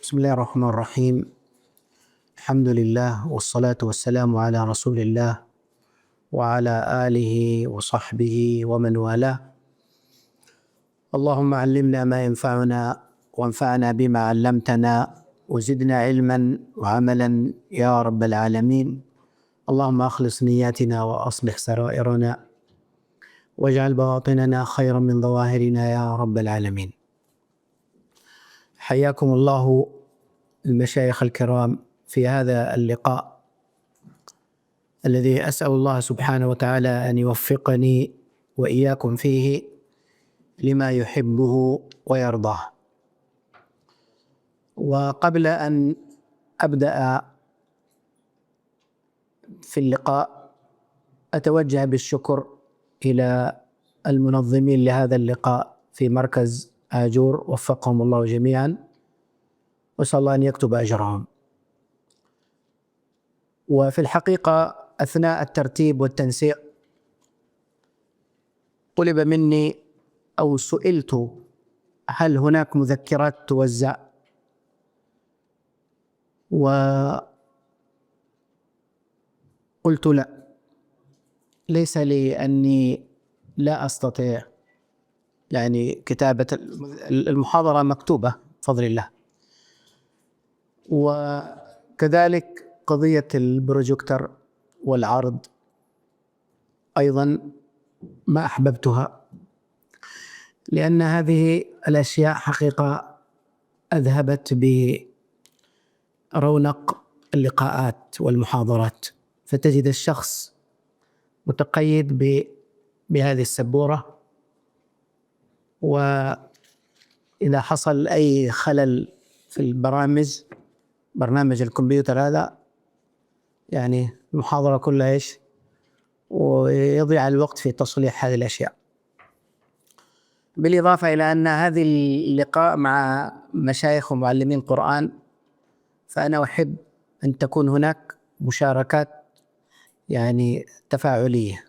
بسم الله الرحمن الرحيم. الحمد لله والصلاة والسلام على رسول الله وعلى آله وصحبه ومن والاه. اللهم علمنا ما ينفعنا وانفعنا بما علمتنا وزدنا علما وعملا يا رب العالمين. اللهم أخلص نياتنا وأصلح سرائرنا واجعل بواطننا خيرا من ظواهرنا يا رب العالمين. حياكم الله المشايخ الكرام في هذا اللقاء الذي أسأل الله سبحانه وتعالى أن يوفقني وإياكم فيه لما يحبه ويرضاه. وقبل أن أبدأ في اللقاء أتوجه بالشكر إلى المنظمين لهذا اللقاء في مركز آجور، وفقهم الله جميعا، وأسأل الله أن يكتب أجرهم. وفي الحقيقة أثناء الترتيب والتنسيق طلب مني أو سئلت هل هناك مذكرات توزع، وقلت لا، ليس لي أني لا أستطيع، يعني كتابة المحاضرة مكتوبة بفضل الله، وكذلك قضية البروجيكتور والعرض أيضا ما أحببتها، لأن هذه الأشياء حقيقة أذهبت برونق اللقاءات والمحاضرات، فتجد الشخص متقيد بهذه السبورة، وإذا حصل أي خلل في برنامج الكمبيوتر هذا، يعني المحاضرة كلها إيش، ويضيع الوقت في تصليح هذه الأشياء. بالإضافة إلى أن هذه اللقاء مع مشايخ ومعلمين قرآن، فأنا أحب أن تكون هناك مشاركات يعني تفاعلية،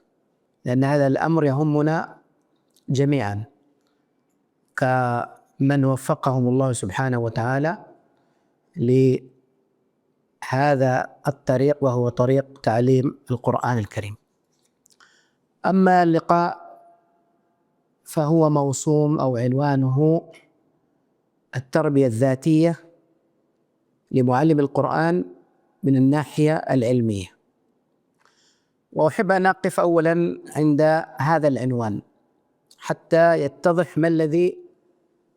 لأن هذا الأمر يهمنا جميعا كمن وفقهم الله سبحانه وتعالى لهذا الطريق، وهو طريق تعليم القرآن الكريم. أما اللقاء فهو موسوم أو عنوانه التربية الذاتية لمعلم القرآن من الناحية العلمية، وأحب أن أقف أولا عند هذا العنوان حتى يتضح ما الذي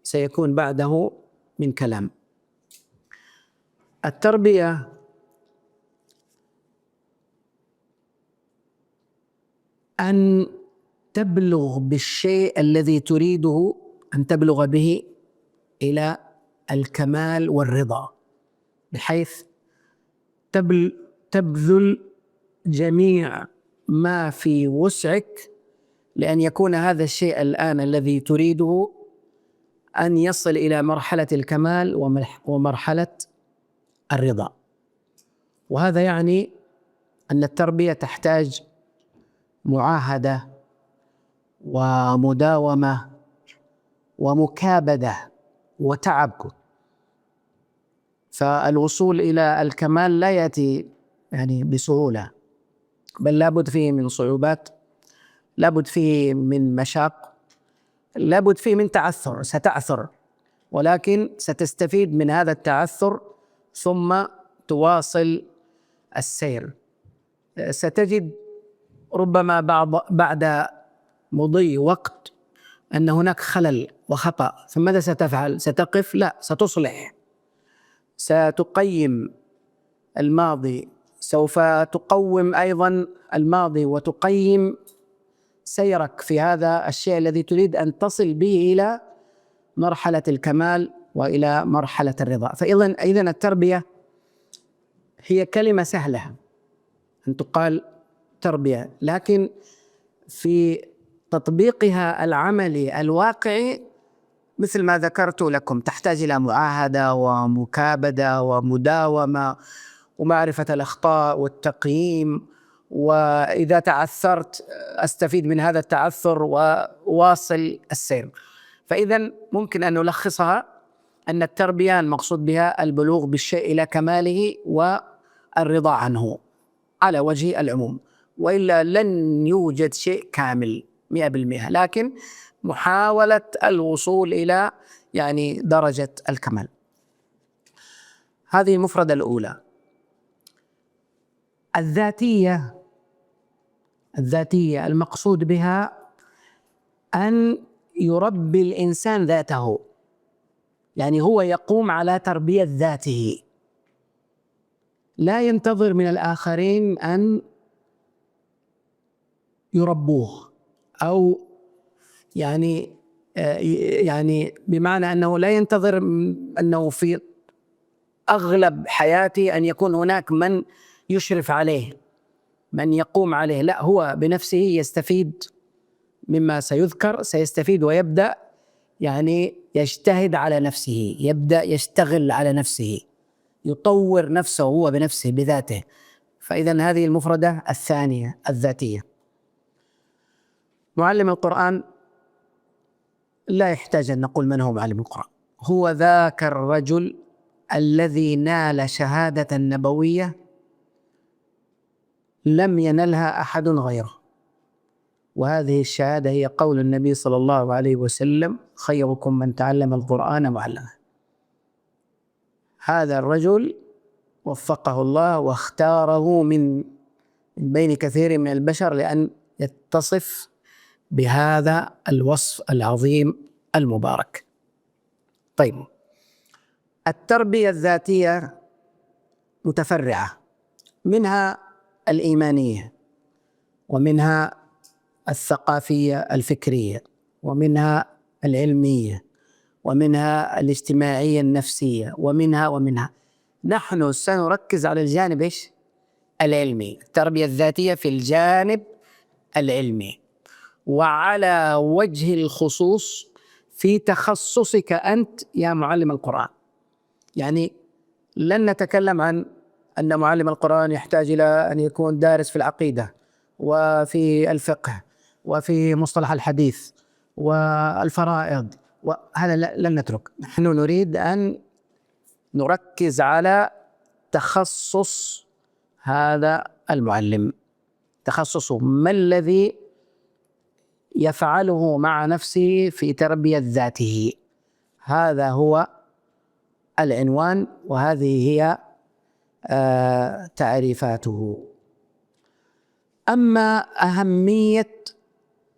سيكون بعده من كلام. التربية أن تبلغ بالشيء الذي تريده أن تبلغ به إلى الكمال والرضا، بحيث تبذل جميع ما في وسعك لأن يكون هذا الشيء الآن الذي تريده أن يصل إلى مرحلة الكمال ومرحلة الرضا. وهذا يعني أن التربية تحتاج معاهدة ومداومة ومكابدة وتعب، فالوصول إلى الكمال لا يأتي يعني بسهولة، بل لابد فيه من صعوبات، لابد فيه من مشاق، لابد فيه من تعثر، ستعثر ولكن ستستفيد من هذا التعثر ثم تواصل السير. ستجد ربما بعد مضي وقت أن هناك خلل وخطأ، فماذا ستفعل؟ ستقف؟ لا، ستصلح، ستقيم الماضي، سوف تقوم أيضا الماضي وتقيم سيرك في هذا الشيء الذي تريد أن تصل به إلى مرحلة الكمال وإلى مرحلة الرضا. فإذن التربية هي كلمة سهلة أن تقال تربية، لكن في تطبيقها العملي الواقعي مثل ما ذكرت لكم تحتاج إلى معاهدة ومكابدة ومداومة ومعرفة الأخطاء والتقييم، وإذا تعثرت أستفيد من هذا التعثر وواصل السير. فإذا ممكن أن نلخصها أن التربية المقصود بها البلوغ بالشيء إلى كماله والرضا عنه على وجه العموم، وإلا لن يوجد شيء كامل 100%، لكن محاولة الوصول إلى يعني درجة الكمال. هذه المفردة الأولى. الذاتية المقصود بها أن يربي الإنسان ذاته، يعني هو يقوم على تربية ذاته، لا ينتظر من الآخرين أن يربوه، أو يعني بمعنى أنه لا ينتظر أنه في أغلب حياته أن يكون هناك من يشرف عليه، من يقوم عليه، لا، هو بنفسه يستفيد مما سيذكر، سيستفيد ويبدأ يعني يجتهد على نفسه، يبدأ يشتغل على نفسه، يطور نفسه هو بنفسه بذاته. فإذن هذه المفردة الثانية الذاتية. معلم القرآن لا يحتاج أن نقول من هو معلم القرآن، هو ذاك الرجل الذي نال شهادة نبوية لم ينلها أحد غيره، وهذه الشهادة هي قول النبي صلى الله عليه وسلم: خيركم من تعلم القرآن وعلمه. هذا الرجل وفقه الله واختاره من بين كثير من البشر لأن يتصف بهذا الوصف العظيم المبارك. طيب، التربية الذاتية متفرعة، منها الإيمانية، ومنها الثقافية الفكرية، ومنها العلمية، ومنها الاجتماعية النفسية، ومنها نحن سنركز على الجانب العلمي، التربية الذاتية في الجانب العلمي، وعلى وجه الخصوص في تخصصك أنت يا معلم القرآن. يعني لن نتكلم عن أن معلم القرآن يحتاج إلى أن يكون دارس في العقيدة وفي الفقه وفي مصطلح الحديث والفرائض، وهذا لن نترك. نحن نريد أن نركز على تخصص هذا المعلم، تخصصه ما الذي يفعله مع نفسه في تربية ذاته. هذا هو العنوان، وهذه هي تعريفاته. أما أهمية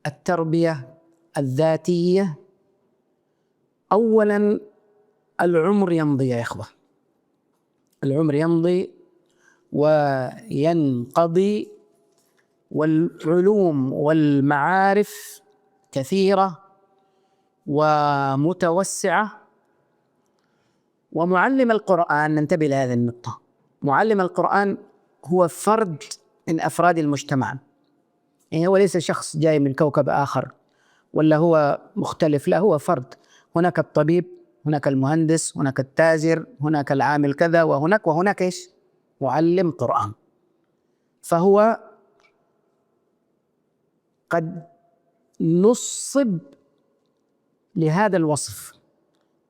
التربية الذاتية، أولاً العمر يمضي يا إخوة، العمر يمضي وينقضي، والعلوم والمعارف كثيرة ومتوسعة، ومعلم القرآن، ننتبه لهذه النقطة، معلم القرآن هو فرد من أفراد المجتمع، يعني هو ليس شخص جاي من كوكب آخر ولا هو مختلف، لا، هو فرد. هناك الطبيب، هناك المهندس، هناك التاجر، هناك العامل كذا، وهناك معلم قرآن. فهو قد نصب لهذا الوصف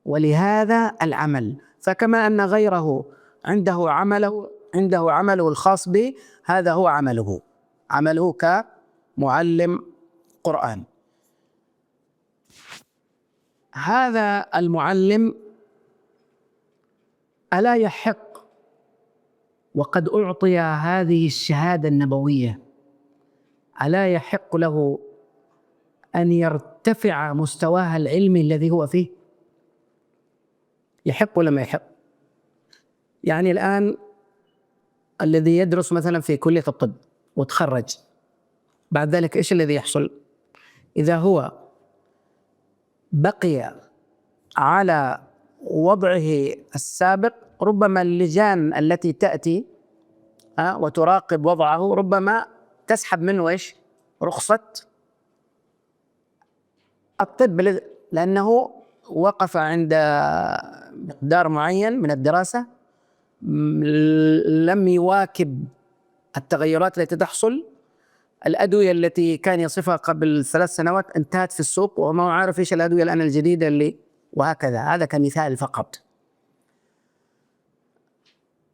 ولهذا العمل، فكما أن غيره عنده عمله الخاص به، هذا هو عمله كمعلم قرآن. هذا المعلم ألا يحق وقد أعطي هذه الشهادة النبوية، ألا يحق له أن يرتفع مستواه العلمي الذي هو فيه؟ يحق ولا ما يحق؟ يعني الآن الذي يدرس مثلا في كلية الطب وتخرج، بعد ذلك إيش الذي يحصل؟ إذا هو بقي على وضعه السابق، ربما اللجان التي تأتي وتراقب وضعه ربما تسحب منه رخصة الطب، لأنه وقف عند مقدار معين من الدراسة، لم يواكب التغيرات التي تحصل. الأدوية التي كان يصفها قبل 3 سنوات انتهت في السوق، وما عارف إيش الأدوية الآن الجديدة اللي وهكذا. هذا كمثال فقط.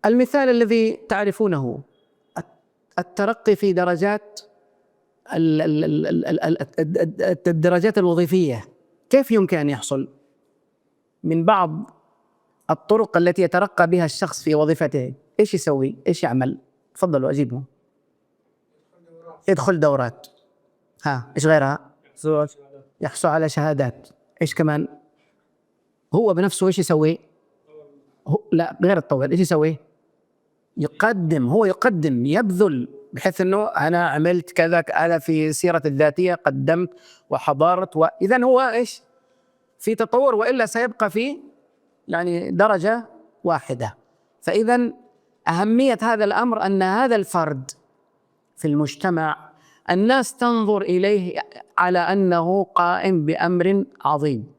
المثال الذي تعرفونه الترقي في درجات الدرجات الوظيفية، كيف يمكن أن يحصل؟ من بعض الطرق التي يترقى بها الشخص في وظيفته، إيش يسوي؟ إيش يعمل؟ تفضلوا أجيبهم. يدخل دورات. إيش غيرها؟ يحصل على شهادات. إيش كمان؟ هو بنفسه إيش يسوي؟ لا، غير الطويل، إيش يسوي؟ هو يقدم، يبذل، بحيث أنه أنا عملت كذا، أنا في سيرة الذاتية قدمت وحضرت، وإذن هو إيش؟ في تطور، وإلا سيبقى في يعني درجة واحدة. فإذن أهمية هذا الأمر أن هذا الفرد في المجتمع الناس تنظر إليه على أنه قائم بأمر عظيم.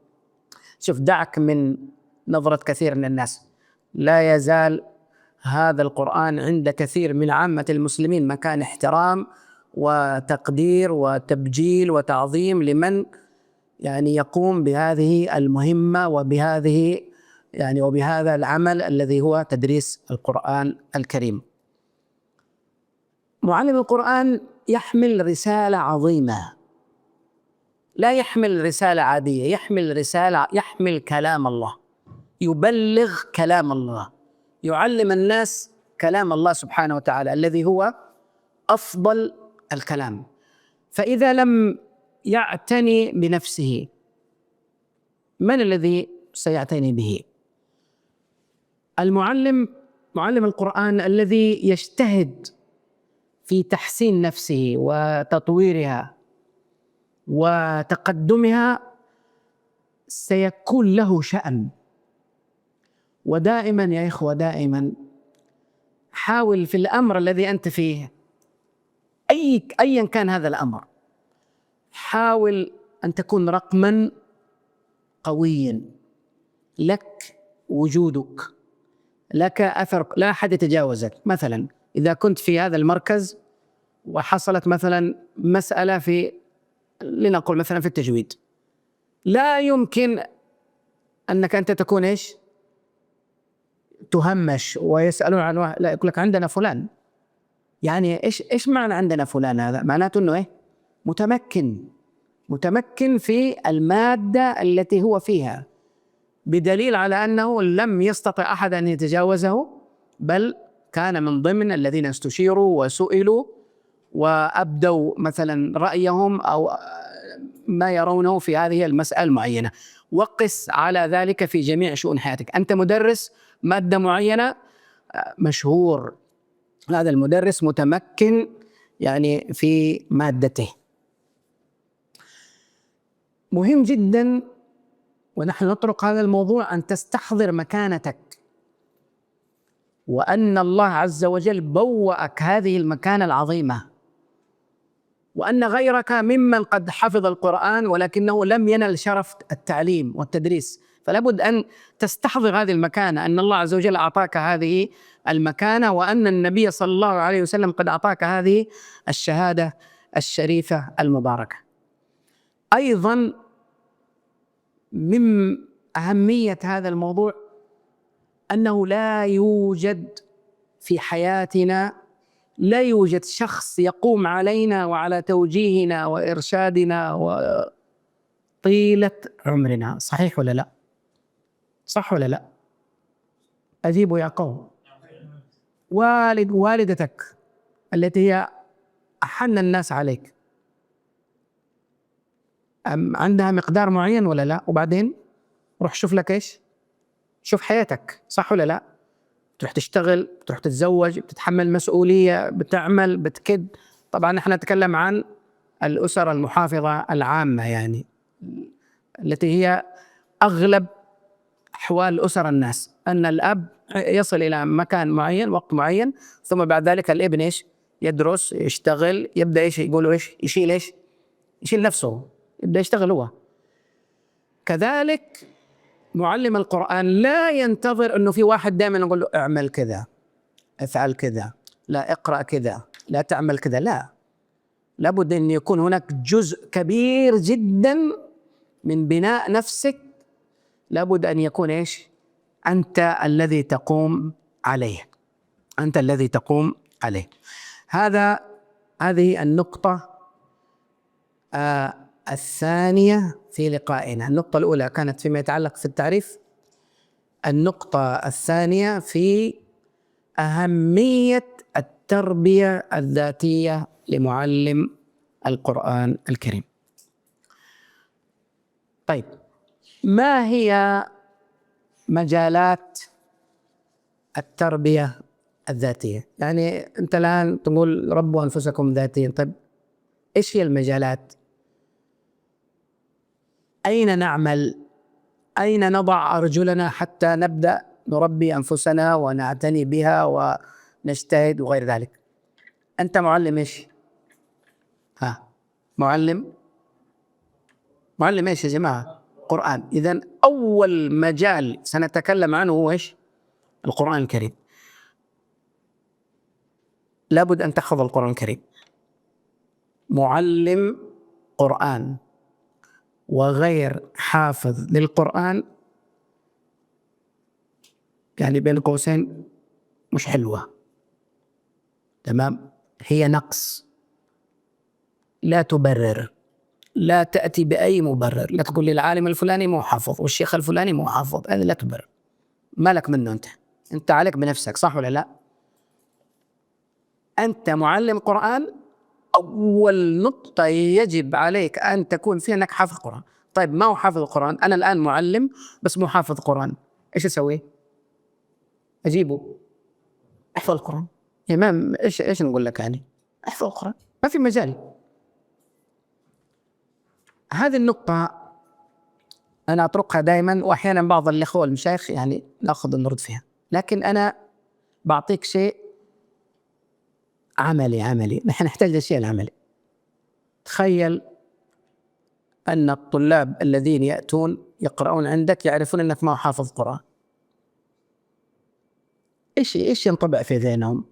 شوف، دعك من نظرة كثير من الناس، لا يزال هذا القرآن عند كثير من عامة المسلمين مكان احترام وتقدير وتبجيل وتعظيم لمن يعني يقوم بهذه المهمة وبهذا العمل الذي هو تدريس القرآن الكريم. معلم القرآن يحمل رسالة عظيمة، لا يحمل رسالة عادية، يحمل كلام الله، يبلغ كلام الله، يعلم الناس كلام الله سبحانه وتعالى الذي هو أفضل الكلام. فإذا لم يعتني بنفسه، من الذي سيعتني به؟ معلم القرآن الذي يجتهد في تحسين نفسه وتطويرها وتقدمها سيكون له شأن. ودائما يا إخوة، دائما حاول في الأمر الذي أنت فيه، أيا كان هذا الأمر، حاول أن تكون رقما قويا، لك وجودك، لك أثر، لا أحد يتجاوزك. مثلا إذا كنت في هذا المركز وحصلت مثلا مسألة لنقول مثلا في التجويد، لا يمكن أنك أنت تكون إيش؟ تهمش ويسألون عن لا، يقول لك عندنا فلان. يعني إيش معنى عندنا فلان؟ هذا معناته أنه إيه؟ متمكن في المادة التي هو فيها، بدليل على أنه لم يستطع أحد أن يتجاوزه، بل كان من ضمن الذين استشيروا وسئلوا وأبدوا مثلا رأيهم أو ما يرونه في هذه المسألة المعينة. وقس على ذلك في جميع شؤون حياتك. أنت مدرس مادة معينة مشهور، هذا المدرس متمكن يعني في مادته. مهم جدا ونحن نطرق هذا الموضوع أن تستحضر مكانتك، وأن الله عز وجل بوأك هذه المكانة العظيمة، وأن غيرك ممن قد حفظ القرآن ولكنه لم ينل شرف التعليم والتدريس، فلا بد أن تستحضر هذه المكانة، أن الله عز وجل أعطاك هذه المكانة، وأن النبي صلى الله عليه وسلم قد أعطاك هذه الشهادة الشريفة المباركة. أيضا من أهمية هذا الموضوع أنه لا يوجد في حياتنا، لا يوجد شخص يقوم علينا وعلى توجيهنا وإرشادنا وطيلة عمرنا. صحيح ولا لا؟ صح ولا لا؟ أجيبوا يا قوم. والدتك التي هي أحن الناس عليك عندها مقدار معين ولا لا؟ وبعدين روح شوف لك إيش؟ شوف حياتك، صح ولا لا؟ تروح تشتغل، تروح تتزوج، بتتحمل مسؤولية، بتعمل، بتكد. طبعا نحن نتكلم عن الأسر المحافظة العامة، يعني التي هي أغلب أحوال أسر الناس، أن الأب يصل إلى مكان معين وقت معين، ثم بعد ذلك الابن إيش؟ يدرس، يشتغل، يبدأ إيش؟ يقولوا إيش؟ يشيل إيش؟ يشيل نفسه، يبدأ يشتغل هو. كذلك معلم القرآن لا ينتظر أنه في واحد دائما يقول له اعمل كذا، افعل كذا، لا اقرأ كذا، لا تعمل كذا. لا، لابد أن يكون هناك جزء كبير جدا من بناء نفسك لابد أن يكون إيش؟ أنت الذي تقوم عليه، أنت الذي تقوم عليه. هذه النقطة الثانية في لقائنا. النقطة الأولى كانت فيما يتعلق في التعريف، النقطة الثانية في أهمية التربية الذاتية لمعلم القرآن الكريم. طيب، ما هي مجالات التربية الذاتية؟ يعني أنت الآن تقول ربوا أنفسكم ذاتيا، طيب إيش هي المجالات؟ أين نعمل؟ أين نضع أرجلنا حتى نبدأ نربي أنفسنا ونعتني بها ونجتهد وغير ذلك؟ أنت معلم إيش؟ معلم إيش يا جماعة؟ قرآن. إذن أول مجال سنتكلم عنه هو إيش؟ القرآن الكريم. لابد أن تحفظ القرآن الكريم. معلم قرآن وغير حافظ للقرآن يعني بين قوسين مش حلوة، تمام؟ هي نقص، لا تبرر، لا تأتي بأي مبرر، لا تقول لي العالم الفلاني مو حافظ والشيخ الفلاني مو حافظ، هذا لا تبرر، مالك منه أنت عليك بنفسك، صح ولا لا؟ أنت معلم قرآن، أول نقطة يجب عليك أن تكون فيها أنك حافظ قرآن. طيب ما هو حافظ القرآن؟ أنا الآن معلم بس مو حافظ قرآن، إيش أسوي؟ أجيبه احفظ القرآن يا إمام. إيش نقول لك يعني؟ احفظ القرآن، ما في مجال. هذه النقطة أنا أطرقها دائما، وأحيانا بعض الأخوة والمشايخ يعني نأخذ ونرد فيها، لكن أنا بعطيك شيء عملي. نحن نحتاج للشيء العملي. تخيل أن الطلاب الذين يأتون يقرؤون عندك يعرفون أنك ما حافظ قرآن، إيش ينطبع في ذهنهم؟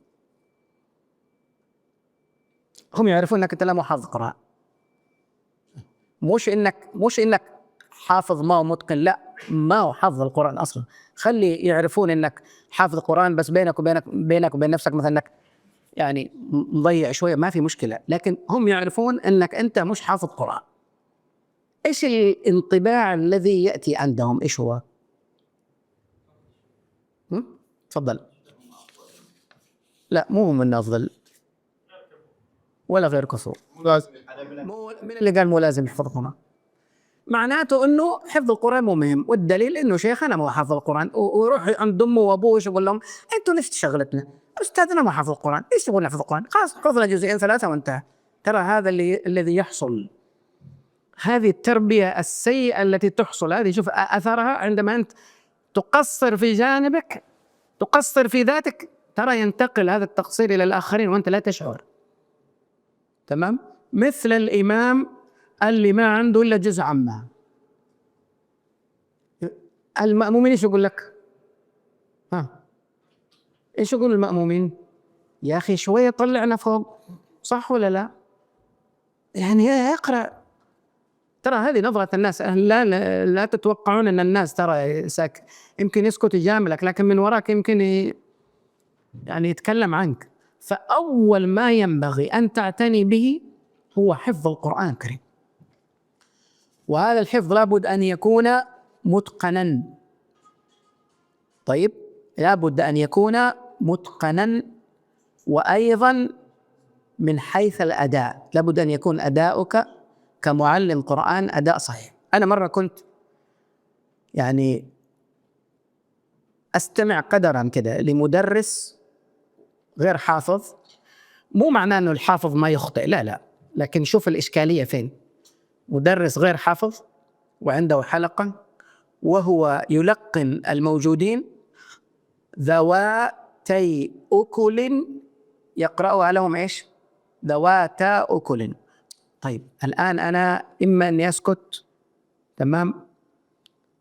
هم يعرفون أنك أنت لا حافظ قرآن، مش إنك حافظ ما هو متقن، لا، ما هو حافظ القرآن أصلا. خلي يعرفون أنك حافظ قرآن بس بينك وبين نفسك مثلا أنك يعني مضيع شوية، ما في مشكلة، لكن هم يعرفون أنك أنت مش حافظ قرآن. إيش الانطباع الذي يأتي عندهم؟ إيش هو؟ تفضل. لا، مو من أفضل ولا غير كفو. من اللي قال مو لازم يحفظ القرآن؟ معناته انه حفظ القرآن مو مهم، والدليل انه شيخنا ما حافظ القرآن، ويروح عند امه وابوه يقول لهم انتوا نفس شغلتنا، استاذنا ما حافظ القرآن، ايش تقول نحفظ القرآن؟ خلاص حفظنا جزئين ثلاثة وانتهى. ترى هذا الذي يحصل، هذه التربية السيئة التي تحصل، هذه شوف اثرها عندما انت تقصر في جانبك، تقصر في ذاتك، ترى ينتقل هذا التقصير الى الاخرين وانت لا تشعر. تمام؟ مثل الامام اللي ما عنده الا جزء عامة، المأمومين ايش يقول لك؟ ايش يقول المأمومين؟ يا اخي شوية طلعنا فوق، صح ولا لا؟ يعني اقرأ. ترى هذه نظرة الناس، لا تتوقعون ان الناس ترى يمكن يسكت يجاملك، لكن من وراك يمكن يعني يتكلم عنك. فأول ما ينبغي أن تعتني به هو حفظ القرآن الكريم، وهذا الحفظ لابد أن يكون متقنا. طيب، لابد أن يكون متقنا، وأيضا من حيث الأداء لابد أن يكون أداؤك كمعلم قرآن أداء صحيح. أنا مرة كنت يعني أستمع قدرا كده لمدرس غير حافظ، مو معناه أنه الحافظ ما يخطئ، لا، لكن شوف الإشكالية فين. مدرس غير حافظ وعنده حلقة وهو يلقن الموجودين ذواتي أكل، يقرأوا لهم إيش؟ ذواتا أكل. طيب الآن أنا إما أني أسكت، تمام،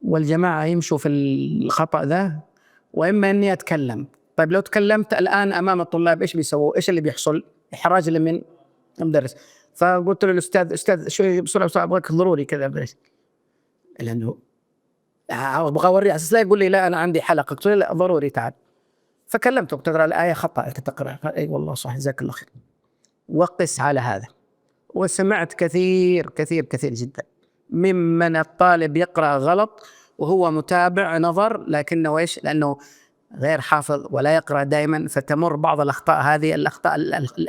والجماعة يمشوا في الخطأ ذا، وإما أني أتكلم. طيب لو تكلمت الآن أمام الطلاب إيش بيسووا؟ إيش اللي بيحصل؟ إحراج من المدرس. فقلت له الأستاذ شوي بسرعة أبغاك ضروري كذا، لأنه أبغى أوريه أساس لا يقول لي لا أنا عندي حلقة، قلت له لا ضروري تعال. فكلمته تقرأ الآية خطأ أنت تقرأ، قال أي والله صح جزاك الله خير. وقس على هذا. وسمعت كثير كثير كثير جدا ممن الطالب يقرأ غلط وهو متابع نظر، لكنه إيش؟ لأنه غير حافظ ولا يقرأ دائما، فتمر بعض الأخطاء هذه، الأخطاء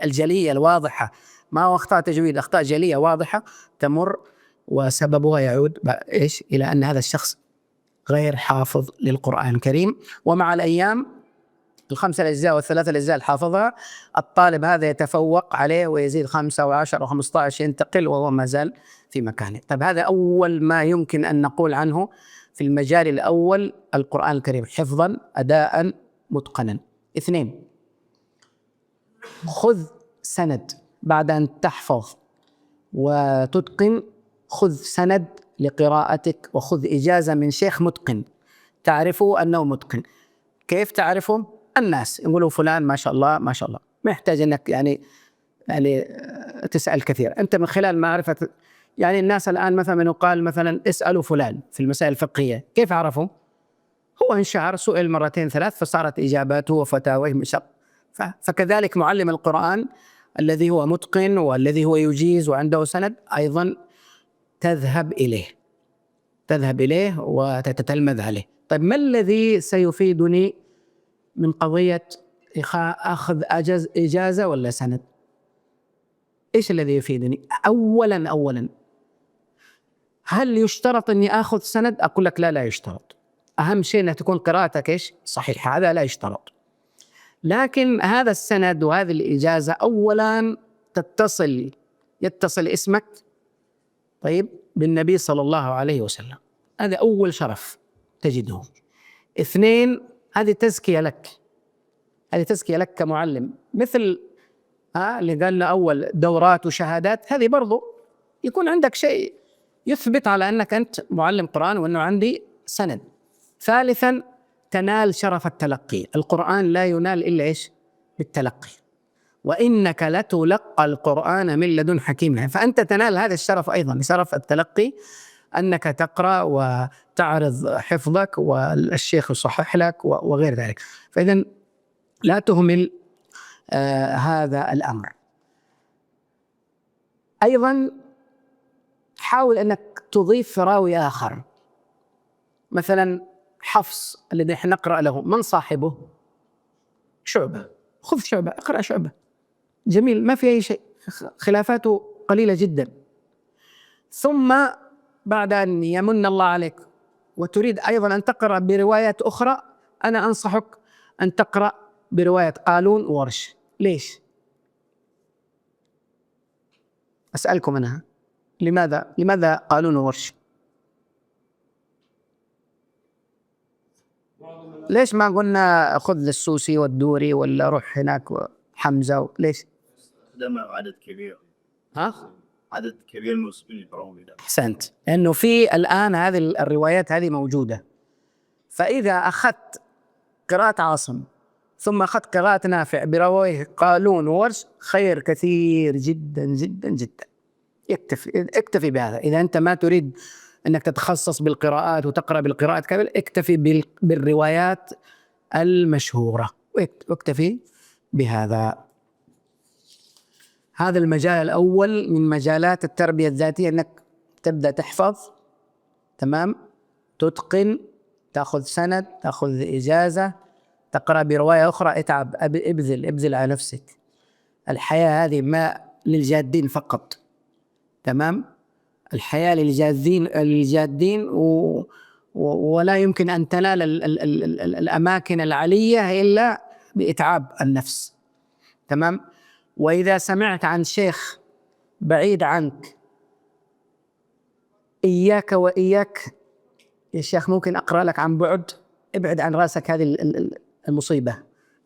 الجلية الواضحة، ما هو أخطاء تجويد، أخطاء جلية واضحة تمر، وسببها يعود إيش؟ إلى أن هذا الشخص غير حافظ للقرآن الكريم. ومع الأيام ال5 الأجزاء وال3 الأجزاء اللي حافظها الطالب هذا يتفوق عليه ويزيد 5 و10 و15، ينتقل وهو ما زال في مكانه. طيب هذا أول ما يمكن أن نقول عنه في المجال الأول، القرآن الكريم حفظا أداء متقنا. 2، خذ سند بعد أن تحفظ وتتقن، خذ سند لقراءتك وخذ إجازة من شيخ متقن تعرفه أنه متقن. كيف تعرفه؟ الناس يقولوا فلان ما شاء الله ما شاء الله، ما يحتاج أنك يعني تسأل كثير، أنت من خلال معرفة. يعني الناس الآن مثلا يقال مثلا اسألوا فلان في المسائل الفقهية، كيف عرفوا؟ هو انشهر، سئل 2-3 فصارت إجاباته وفتاويه مشق. فكذلك معلم القرآن الذي هو متقن والذي هو يجيز وعنده سند أيضا تذهب إليه وتتتلمذ عليه. طيب ما الذي سيفيدني من قضية أخذ إجازة ولا سند؟ إيش الذي يفيدني؟ أولا هل يشترط أني أخذ سند؟ أقول لك لا يشترط. أهم شيء أن تكون قراءتك إيش؟ صحيحة، هذا لا يشترط. لكن هذا السند وهذه الإجازة أولا يتصل اسمك طيب بالنبي صلى الله عليه وسلم، هذا أول شرف تجده. 2، هذه تزكية لك كمعلم، مثل اللي قالنا أول دورات وشهادات، هذه برضو يكون عندك شيء يثبت على أنك أنت معلم قرآن وأنه عندي سند. 3، تنال شرف التلقي. القرآن لا ينال إلا إيش؟ بالتلقي، وإنك لتلقى القرآن من لدن حكيم. فأنت تنال هذا الشرف أيضا، شرف التلقي، أنك تقرأ وتعرض حفظك والشيخ يصحح لك وغير ذلك. فإذن لا تهمل هذا الأمر. أيضا حاول أنك تضيف راوي آخر، مثلا حفص الذي نحن نقرأ له من صاحبه؟ شعبة، خذ شعبة، اقرأ شعبة، جميل، ما في أي شيء، خلافاته قليلة جدا. ثم بعد أن يمن الله عليك وتريد أيضا أن تقرأ بروايات أخرى، أنا أنصحك أن تقرأ برواية قالون وورش. ليش؟ أسألكم أنا، لماذا قالون وورش؟ ليش ما قلنا خذ السوسي والدوري ولا روح هناك وحمزة ليش؟ عدد كبير. عدد كبير من المسلمين يقرؤون. أحسنت، لأنه في الآن هذه الروايات هذه موجودة. فإذا أخذت قراءة عاصم ثم أخذت قراءة نافع بروايه قالون وورش، خير كثير جدا جدا جدا. اكتفي بهذا. إذا أنت ما تريد أنك تتخصص بالقراءات وتقرأ بالقراءات كامل، اكتفي بالروايات المشهورة واكتفي بهذا. هذا المجال الأول من مجالات التربية الذاتية، أنك تبدأ تحفظ، تمام، تتقن، تأخذ سند، تأخذ إجازة، تقرأ برواية أخرى، اتعب، ابذل على نفسك. الحياة هذه ما للجادين فقط، تمام، الحياة للجادين ولا يمكن أن تنال الأماكن العالية إلا بإتعاب النفس، تمام. وإذا سمعت عن شيخ بعيد عنك، إياك وإياك يا شيخ، ممكن أقرأ لك عن بعد، ابعد عن رأسك هذه المصيبة.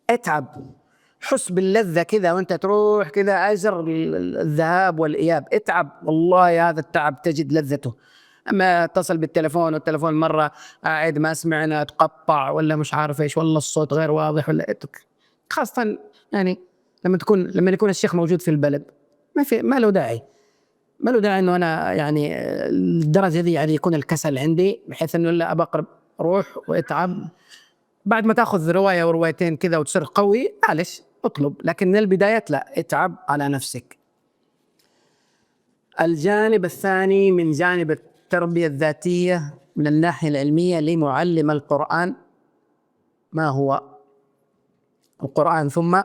اتعب، حس باللذة كذا وانت تروح كذا، أجر الذهاب والإياب، اتعب والله، هذا التعب تجد لذته. أما اتصل بالتلفون والتلفون مرة قاعد ما سمعنا، تقطع ولا مش عارف إيش، والله الصوت غير واضح، ولا خاصة يعني لما يكون الشيخ موجود في البلد، ما له داعي. ما له داعي إنه أنا يعني الدرجة دي يعني يكون الكسل عندي بحيث إنه لا أبقى روح واتعب. بعد ما تأخذ رواية وروايتين كذا وتصير قوي معلش اطلب، لكن من البداية لا، اتعب على نفسك. الجانب الثاني من جانب التربية الذاتية من الناحية العلمية لمعلم القرآن، ما هو؟ القرآن ثم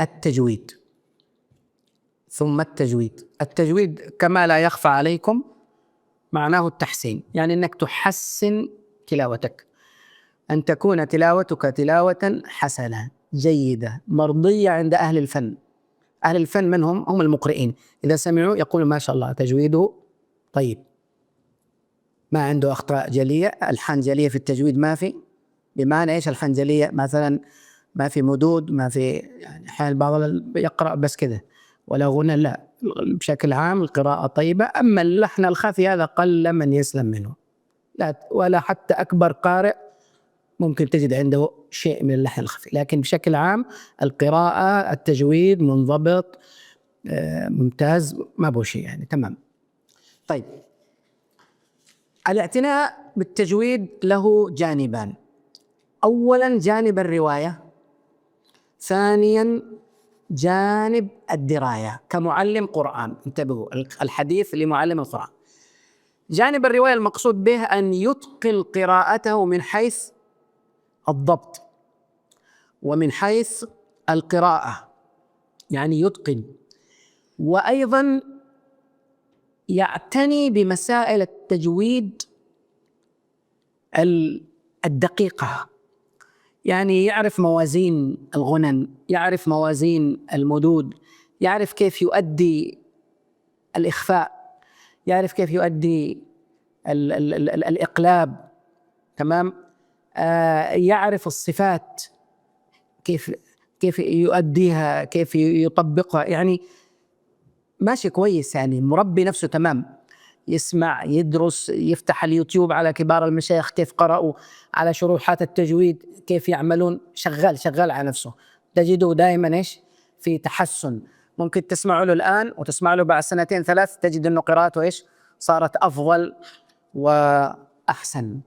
التجويد. ثم التجويد. التجويد كما لا يخفى عليكم معناه التحسين، يعني أنك تحسن تلاوتك، أن تكون تلاوتك تلاوة حسنة جيدة مرضية عند أهل الفن. أهل الفن منهم هم المقرئين، إذا سمعوا يقولوا ما شاء الله تجويده طيب، ما عنده أخطاء جلية. ألحان جلية في التجويد ما في، بمعنى إيش ألحان جلية؟ مثلا ما في مدود، ما في يعني حال بعض يقرأ بس كذا ولا غنى، لا، بشكل عام القراءة طيبة. أما اللحن الخفي هذا قل من يسلم منه، لا، ولا حتى أكبر قارئ ممكن تجد عنده شيء من اللحن الخفي، لكن بشكل عام القراءة التجويد منضبط ممتاز، ما بو شيء يعني تمام. طيب، الاعتناء بالتجويد له جانبان: أولا جانب الرواية، ثانيا جانب الدراية كمعلم قرآن. انتبهوا، الحديث لمعلم القرآن. جانب الرواية المقصود به أن يتقن قراءته من حيث الضبط ومن حيث القراءة، يعني يتقن، وأيضا يعتني بمسائل التجويد الدقيقة، يعني يعرف موازين الغنن، يعرف موازين المدود، يعرف كيف يؤدي الإخفاء، يعرف كيف يؤدي الإقلاب، تمام. يعرف الصفات كيف يؤديها، كيف يطبقها، يعني ماشي كويس، يعني مربي نفسه تمام. يسمع، يدرس، يفتح اليوتيوب على كبار المشايخ كيف قرأوا على شروحات التجويد، كيف يعملون، شغال على نفسه. تجده دائما إيش في تحسن. ممكن تسمع له الآن وتسمع له بعد سنتين ثلاث تجد أنه قراءته إيش صارت أفضل وأحسن.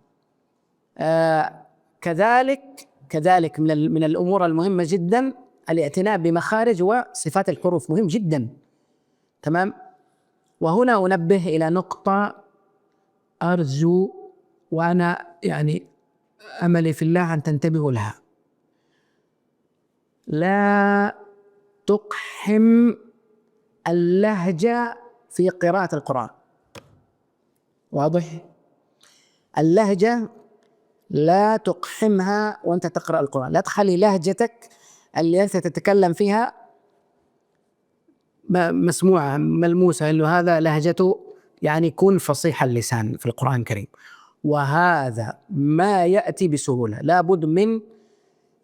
كذلك من الأمور المهمة جدا الاعتناء بمخارج وصفات الحروف، مهم جدا، تمام. وهنا أنبه إلى نقطة أرجو وأنا يعني أملي في الله أن تنتبهوا لها: لا تقحم اللهجة في قراءة القرآن. واضح؟ اللهجة لا تقحمها وأنت تقرأ القرآن، لا تخلي لهجتك اللي أنت تتكلم فيها مسموعة ملموسة إنه هذا لهجته، يعني يكون فصيح اللسان في القرآن الكريم. وهذا ما يأتي بسهولة، لابد من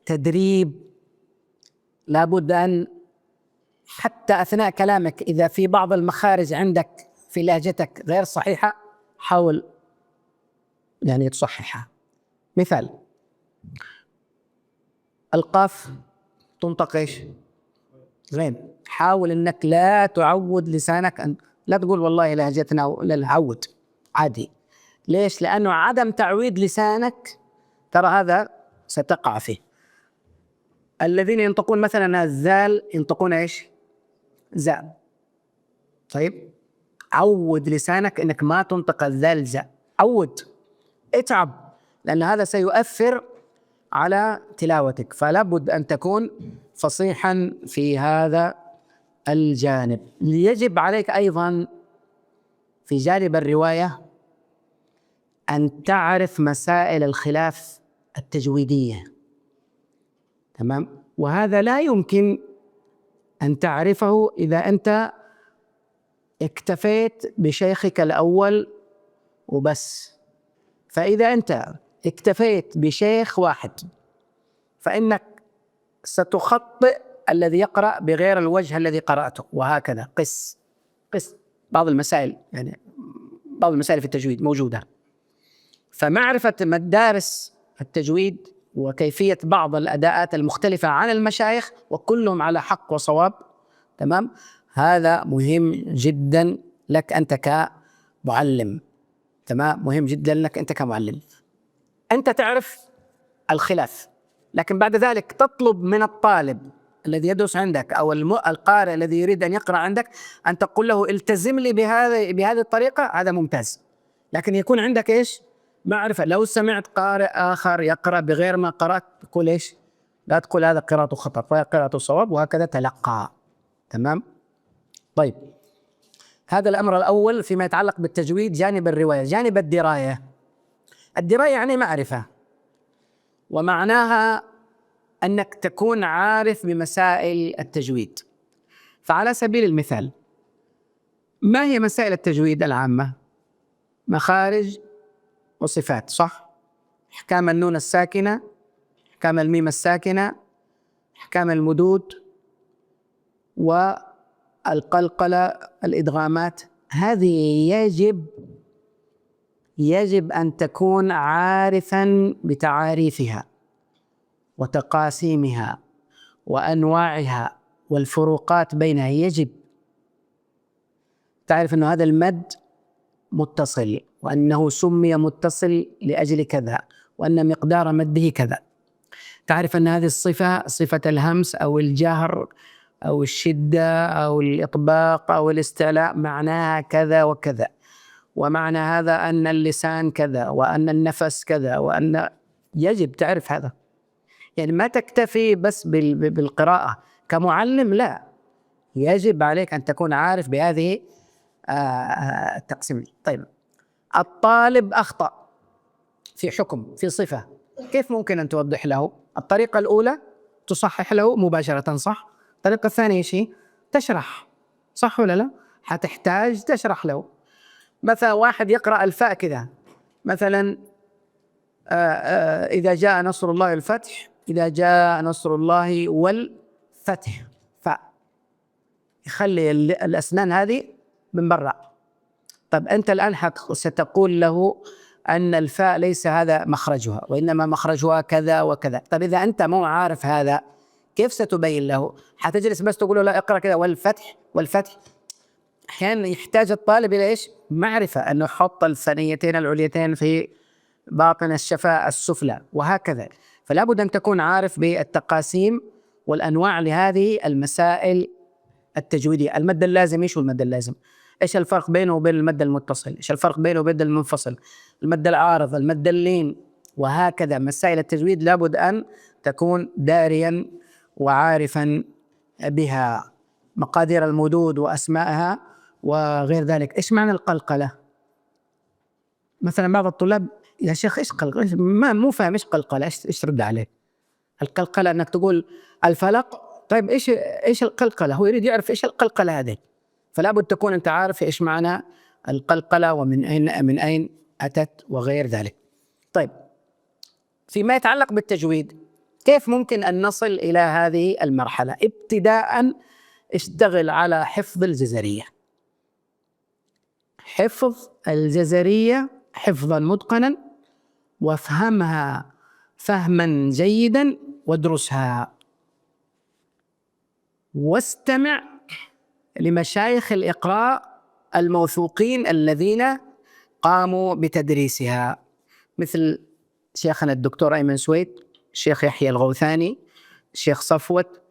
تدريب، لابد أن حتى أثناء كلامك إذا في بعض المخارج عندك في لهجتك غير صحيحة حاول يعني تصححها. مثال: القاف تنطق إيش؟ غين. حاول أنك لا تعود لسانك أن لا تقول والله لهجتنا، لا، عود عادي. ليش؟ لأنه عدم تعويد لسانك ترى هذا ستقع فيه. الذين ينطقون مثلا الزال ينطقون إيش؟ زاء. طيب، عود لسانك أنك ما تنطق الزال زاء، عود، اتعب، لأن هذا سيؤثر على تلاوتك. فلا بد أن تكون فصيحا في هذا الجانب. يجب عليك أيضا في جانب الرواية أن تعرف مسائل الخلاف التجويدية، تمام. وهذا لا يمكن أن تعرفه إذا أنت اكتفيت بشيخك الأول وبس. فإذا أنت اكتفيت بشيخ واحد فإنك ستخطئ الذي يقرأ بغير الوجه الذي قرأته، وهكذا قس بعض المسائل، يعني بعض المسائل في التجويد موجودة. فمعرفة مدارس التجويد وكيفية بعض الأداءات المختلفة عن المشايخ وكلهم على حق وصواب، تمام، هذا مهم جدا لك أنت كمعلم. تمام، مهم جدا لك أنت كمعلم. أنت تعرف الخلاف، لكن بعد ذلك تطلب من الطالب الذي يدرس عندك أو القارئ الذي يريد أن يقرأ عندك أن تقول له التزم لي بهذه الطريقة، هذا ممتاز. لكن يكون عندك إيش؟ معرفة. لو سمعت قارئ آخر يقرأ بغير ما قرأت تقول إيش؟ لا تقول هذا قراءته خطأ، فهي قراءته صواب، وهكذا تلقى. تمام؟ طيب، هذا الأمر الأول فيما يتعلق بالتجويد. جانب الرواية. جانب الدراية. الدراية يعني معرفة، ومعناها أنك تكون عارف بمسائل التجويد. فعلى سبيل المثال، ما هي مسائل التجويد العامة؟ مخارج وصفات، صح؟ أحكام النون الساكنة، أحكام الميم الساكنة، أحكام المدود والقلقلة، الإدغامات. هذه يجب أن تكون عارفا بتعاريفها وتقاسيمها وأنواعها والفروقات بينها. يجب تعرف أن هذا المد متصل، وأنه سمي متصل لأجل كذا، وأن مقدار مده كذا. تعرف أن هذه الصفة، صفة الهمس أو الجهر أو الشدة أو الإطباق أو الاستعلاء، معناها كذا وكذا، ومعنى هذا أن اللسان كذا، وأن النفس كذا، وأن يجب تعرف هذا. يعني ما تكتفي بس بالقراءة كمعلم، لا، يجب عليك أن تكون عارف بهذه التقسيم. طيب، الطالب أخطأ في حكم، في صفة، كيف ممكن أن توضح له؟ الطريقة الأولى تصحح له مباشرة، صح؟ الطريقة الثانية شيء تشرح، صح ولا لا؟ حتحتاج تشرح له. مثلا واحد يقرأ الفاء كذا، مثلا إذا جاء نصر الله والفتح، إذا جاء نصر الله والفتح، فاء، يخلي الأسنان هذه من برا. طب أنت الآن ستقول له أن الفاء ليس هذا مخرجها، وإنما مخرجها كذا وكذا. طب إذا أنت مو عارف هذا، كيف ستبين له؟ حتجلس بس تقول له لا اقرأ كذا والفتح والفتح؟ أحيانا يحتاج الطالب إلى إيش؟ معرفة، أنه يحط الثنيتين العليتين في باطن الشفة السفلى، وهكذا. فلا بد أن تكون عارف بالتقاسيم والأنواع لهذه المسائل التجويدية. المد اللازم، إيش هو المد اللازم؟ إيش الفرق بينه وبين المد المتصل؟ إيش الفرق بينه وبين المنفصل؟ المد العارض، المد اللين، وهكذا. مسائل التجويد لابد أن تكون داريا وعارفا بها، مقادير المدود وأسمائها وغير ذلك. إيش معنى القلقلة؟ مثلا بعض الطلاب يا شيخ إيش قلقلة؟ مو فاهم إيش قلقلة، إيش ترد عليه؟ القلقلة أنك تقول الفلق. طيب إيش القلقلة؟ هو يريد يعرف إيش القلقلة هذه، فلا بد تكون أنت عارف إيش معنى القلقلة ومن أين أتت وغير ذلك. طيب، فيما يتعلق بالتجويد، كيف ممكن أن نصل إلى هذه المرحلة؟ ابتداء اشتغل على حفظ الجزرية. حفظ الجزرية حفظا متقنا، وافهمها فهما جيدا، وادرسها، واستمع لمشايخ الإقراء الموثوقين الذين قاموا بتدريسها، مثل شيخنا الدكتور أيمن سويد، الشيخ يحيى الغوثاني، الشيخ صفوت.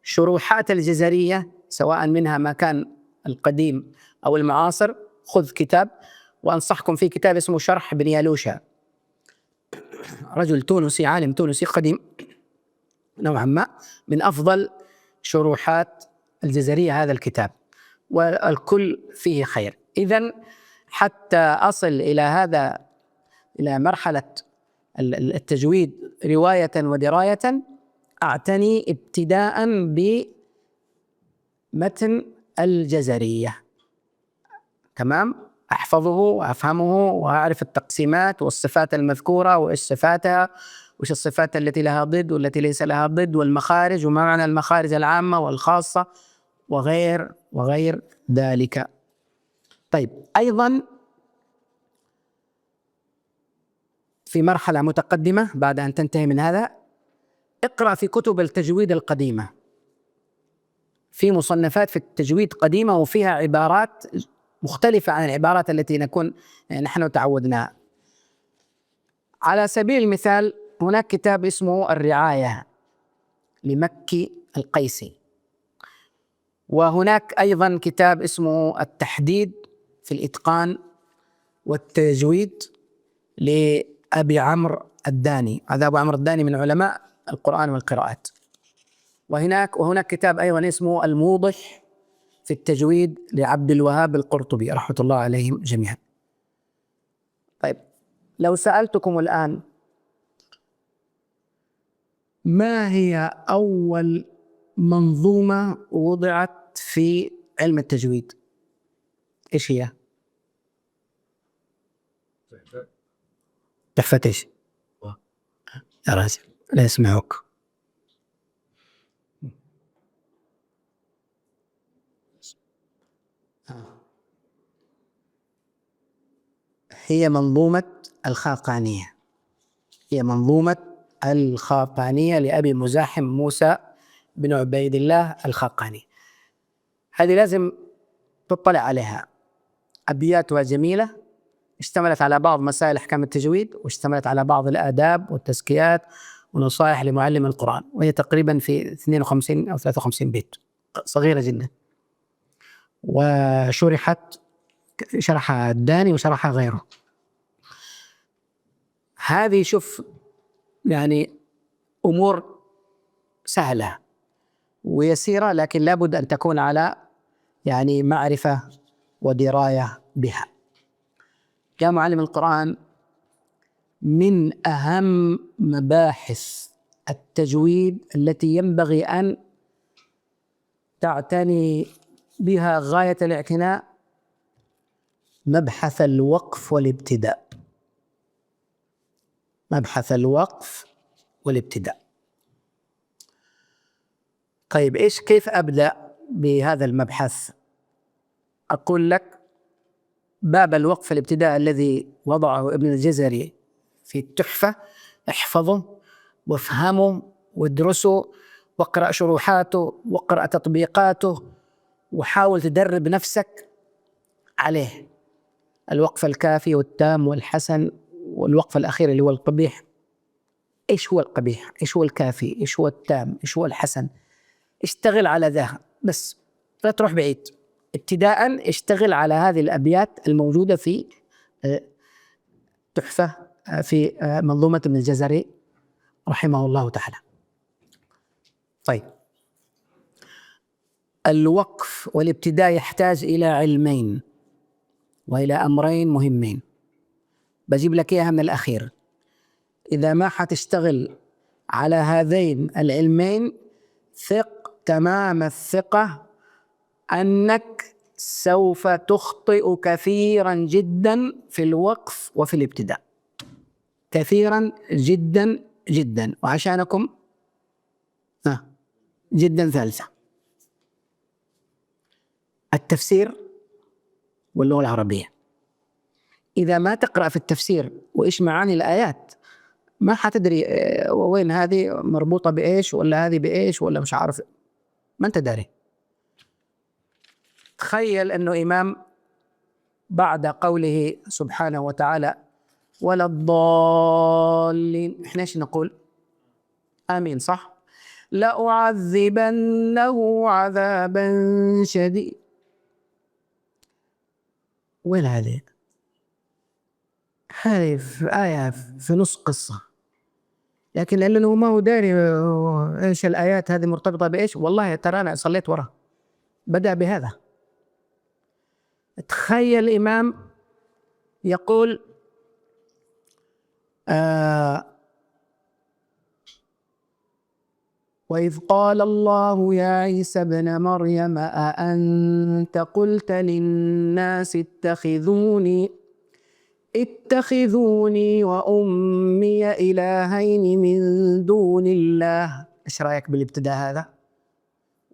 شروحات الجزرية سواء منها ما كان القديم أو المعاصر، خذ كتاب، وأنصحكم في كتاب اسمه شرح بن يالوشا، رجل تونسي، عالم تونسي قديم نوعا ما، من أفضل شروحات الجزرية هذا الكتاب، والكل فيه خير. إذن حتى أصل إلى مرحلة التجويد رواية ودراية، أعتني ابتداء بمتن الجزرية. تمام، أحفظه وأفهمه وأعرف التقسيمات والصفات المذكورة وإيش صفاتها، وإيش الصفات التي لها ضد والتي ليس لها ضد، والمخارج وما معنى المخارج العامة والخاصة وغير ذلك. طيب، أيضا في مرحلة متقدمة بعد أن تنتهي من هذا، اقرأ في كتب التجويد القديمة، في مصنفات في التجويد قديمة وفيها عبارات مختلفة عن العبارات التي نحن تعودناها. على سبيل المثال هناك كتاب اسمه الرعاية لمكي القيسي، وهناك أيضا كتاب اسمه التحديد في الإتقان والتجويد لأبي عمرو الداني. هذا أبو عمرو الداني من علماء القرآن والقراءات. وهناك كتاب أيضا اسمه الموضح في التجويد لعبد الوهاب القرطبي رحمة الله عليهم جميعا. طيب، لو سألتكم الآن ما هي أول منظومة وضعت في علم التجويد؟ إيش هي؟ تحفة إيش؟ يا راجل لا يسمعوك. هي منظومة الخاقانية. هي منظومة الخاقانية لأبي مزاحم موسى بن عبيد الله الخاقاني. هذه لازم تطلع عليها. أبياتها جميلة، اشتملت على بعض مسائل أحكام التجويد، واشتملت على بعض الآداب والتزكيات ونصائح لمعلم القرآن، وهي تقريبا في 52 أو 53 بيت، صغيرة جدا. شرحها الداني وشرحها غيره. هذه شوف يعني أمور سهلة ويسيرة، لكن لابد أن تكون على يعني معرفة ودراية بها. يا معلم القرآن، من أهم مباحث التجويد التي ينبغي أن تعتني بها غاية الاعتناء مبحث الوقف والابتداء. مبحث الوقف والابتداء. طيب كيف أبدأ بهذا المبحث؟ أقول لك باب الوقف والابتداء الذي وضعه ابن الجزري في التحفة احفظه وافهمه وادرسه واقرأ شروحاته واقرأ تطبيقاته وحاول تدرب نفسك عليه. الوقف الكافي والتام والحسن، والوقف الأخير اللي هو القبيح. إيش هو القبيح؟ إيش هو الكافي؟ إيش هو التام؟ إيش هو الحسن؟ اشتغل على ذا بس، لا تروح بعيد. ابتداء اشتغل على هذه الأبيات الموجودة في تحفة في منظومة ابن الجزري رحمه الله تعالى. طيب، الوقف والابتداء يحتاج إلى علمين وإلى أمرين مهمين، بجيب لك إياها من الأخير. إذا ما حتشتغل على هذين العلمين ثق تمام الثقة أنك سوف تخطئ كثيرا جدا في الوقف وفي الابتداء، كثيرا جدا جدا. وعشانكم جدا ثالثة، التفسير واللغة العربية. إذا ما تقرأ في التفسير وإيش معاني الآيات ما حتدري وين هذه مربوطة بإيش ولا هذه بإيش ولا مش عارف، ما أنت داري. تخيل أنه إمام بعد قوله سبحانه وتعالى ولا الضالين، إحنا إيش نقول؟ آمين، صح؟ لأعذبنه عذابا شديد. وين هذه؟ هذه في آية في نص قصة، لكن لأنه ما هو داري إيش الآيات هذه مرتبطة بإيش. والله ترى أنا صليت وراه بدأ بهذا. تخيل إمام يقول وإذ قال الله يا عيسى ابن مريم أأنت قلت للناس اتخذوني وأمي إلهين من دون الله. إيش رأيك بالابتداء هذا؟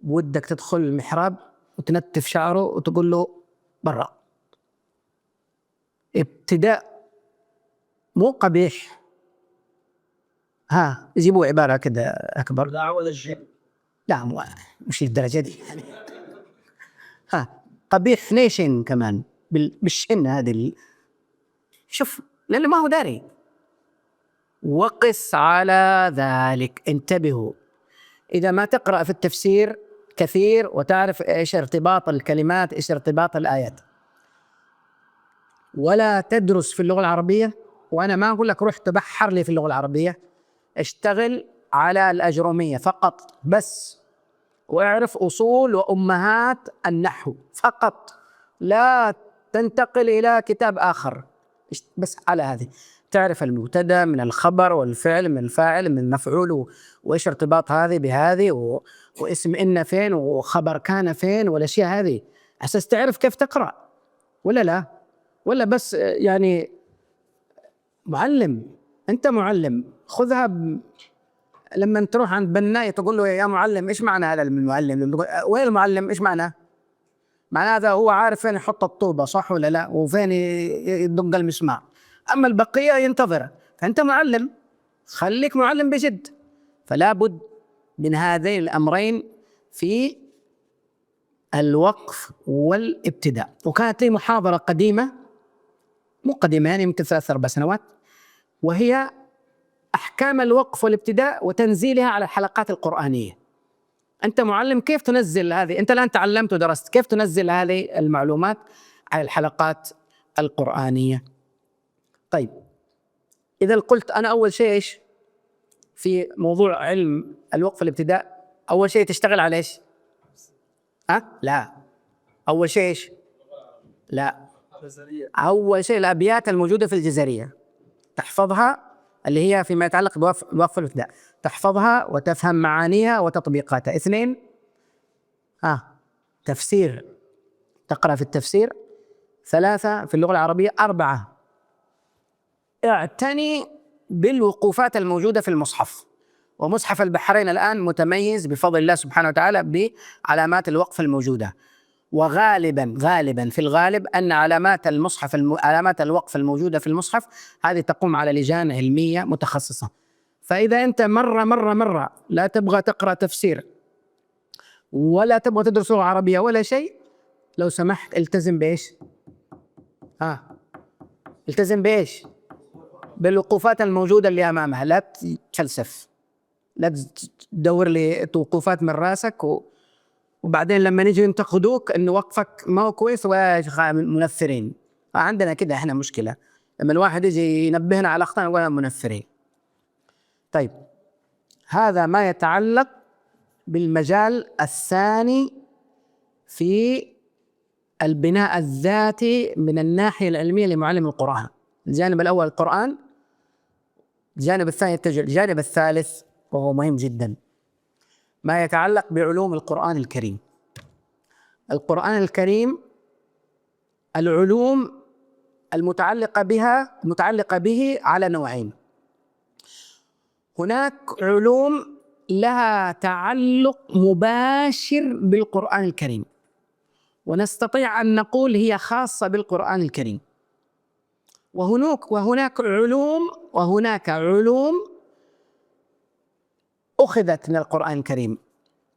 ودك تدخل المحراب وتنتف شعره وتقول له برا. ابتداء مو قبيح. يجيبوا عبارة كده أكبر. لا مش الدرجة دي يعني. قبيح نيشن كمان بالشن هذه شوف، لأنه ما هو داري. وقس على ذلك، انتبهوا، إذا ما تقرأ في التفسير كثير وتعرف إيش ارتباط الكلمات، إيش ارتباط الآيات، ولا تدرس في اللغة العربية، وأنا ما أقول لك روح تبحر لي في اللغة العربية، اشتغل على الأجرومية فقط بس، واعرف أصول وأمهات النحو فقط، لا تنتقل إلى كتاب آخر، بس على هذه تعرف المبتدأ من الخبر والفعل من الفاعل من المفعول وإيش ارتباط هذه بهذه واسم إن فين وخبر كان فين والأشياء هذه، أساس تعرف كيف تقرأ. ولا لا، ولا بس يعني معلم، أنت معلم خذها لما تروح عند بناية تقول له يا معلم إيش معنى هذا المعلم، وين المعلم إيش معناه؟ معناه هذا هو عارف فين يحط الطوبة صح ولا لا، وفين يدق المسمار، أما البقية ينتظر. فأنت معلم، خليك معلم بجد. فلا بد من هذين الأمرين في الوقف والابتداء. وكانت لي محاضرة قديمة، مو قديمة يعني يمكن 3-4 سنوات، وهي أحكام الوقف والابتداء وتنزيلها على الحلقات القرآنية. أنت معلم، كيف تنزل هذه؟ أنت الآن تعلمت ودرست، كيف تنزل هذه المعلومات على الحلقات القرآنية؟ طيب، إذا قلت أنا أول شيء إيش في موضوع علم الوقف والابتداء؟ أول شيء تشتغل على إيش؟ لا، أول شيء إيش؟ لا، أول شيء الأبيات الموجودة في الجزرية تحفظها، اللي هي فيما يتعلق بوقف الابتداء، تحفظها وتفهم معانيها وتطبيقاتها. 2 تفسير، تقرأ في التفسير. 3 في اللغة العربية. 4 اعتني بالوقوفات الموجودة في المصحف، ومصحف البحرين الآن متميز بفضل الله سبحانه وتعالى بعلامات الوقف الموجودة، وغالبا في الغالب أن علامات علامات الوقف الموجودة في المصحف هذه تقوم على لجان علمية متخصصة. فإذا أنت مرة لا تبغى تقرأ تفسير ولا تبغى تدرس لغة عربية ولا شيء، لو سمحت التزم بإيش؟ التزم بإيش؟ بالوقوفات الموجودة اللي أمامها، لا تفلسف، لا تدور لي وقوفات من راسك وبعدين لما نيجي ينتقدوك إنه وقفك ما هو كويس ومنفرين. عندنا كده إحنا مشكلة، لما الواحد يجي ينبهنا على أخطاء نقول منفرين. طيب، هذا ما يتعلق بالمجال الثاني في البناء الذاتي من الناحية العلمية لمعلم القرآن. الجانب الأول القرآن، الجانب الثاني التجويد، الجانب الثالث وهو مهم جدا ما يتعلق بعلوم القرآن الكريم. القرآن الكريم العلوم المتعلقة به على نوعين. هناك علوم لها تعلق مباشر بالقرآن الكريم، ونستطيع أن نقول هي خاصة بالقرآن الكريم، وهناك علوم أخذت من القرآن الكريم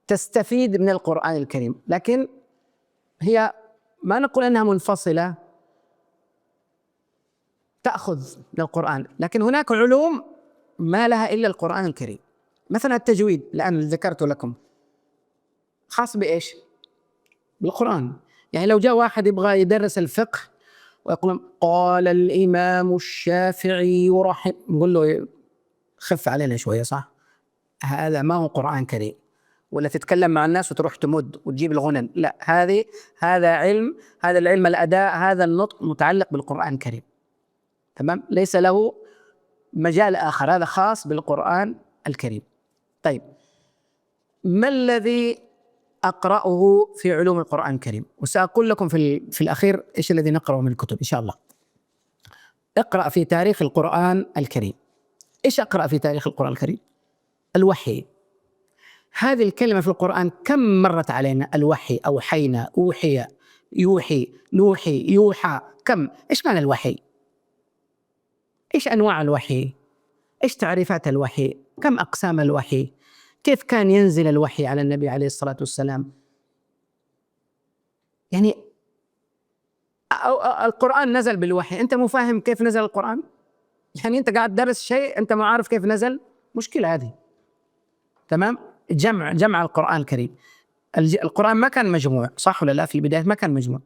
تستفيد من القرآن الكريم، لكن هي ما نقول أنها منفصلة تأخذ من القرآن، لكن هناك علوم ما لها إلا القرآن الكريم. مثلا التجويد الآن ذكرت لكم خاص بإيش؟ بالقرآن. يعني لو جاء واحد يبغى يدرس الفقه ويقول قال الإمام الشافعي نقول له خف علينا شوية، صح؟ هذا ما هو قرآن كريم. ولا تتكلم مع الناس وتروح تمد وتجيب الغنن، لا، هذا العلم الأداء، هذا النطق متعلق بالقرآن الكريم، تمام؟ ليس له مجال آخر، هذا خاص بالقرآن الكريم. طيب، ما الذي أقرأه في علوم القرآن الكريم؟ وسأقول لكم في الأخير إيش الذي نقرأه من الكتب إن شاء الله. اقرأ في تاريخ القرآن الكريم. إيش أقرأ في تاريخ القرآن الكريم؟ الوحي. هذه الكلمة في القرآن كم مرت علينا؟ الوحي، أوحينا، أوحي، يوحي، نوحي، يوحى، كم؟ إيش معنى الوحي؟ إيش أنواع الوحي؟ إيش تعريفات الوحي؟ كم أقسام الوحي؟ كيف كان ينزل الوحي على النبي عليه الصلاة والسلام؟ يعني القرآن نزل بالوحي، أنت مو فاهم كيف نزل القرآن؟ يعني أنت قاعد درس شيء أنت ما عارف كيف نزل، مشكلة هذه. تمام. جمع القرآن الكريم، القرآن ما كان مجموع، صح ولا لا؟ في البداية ما كان مجموع.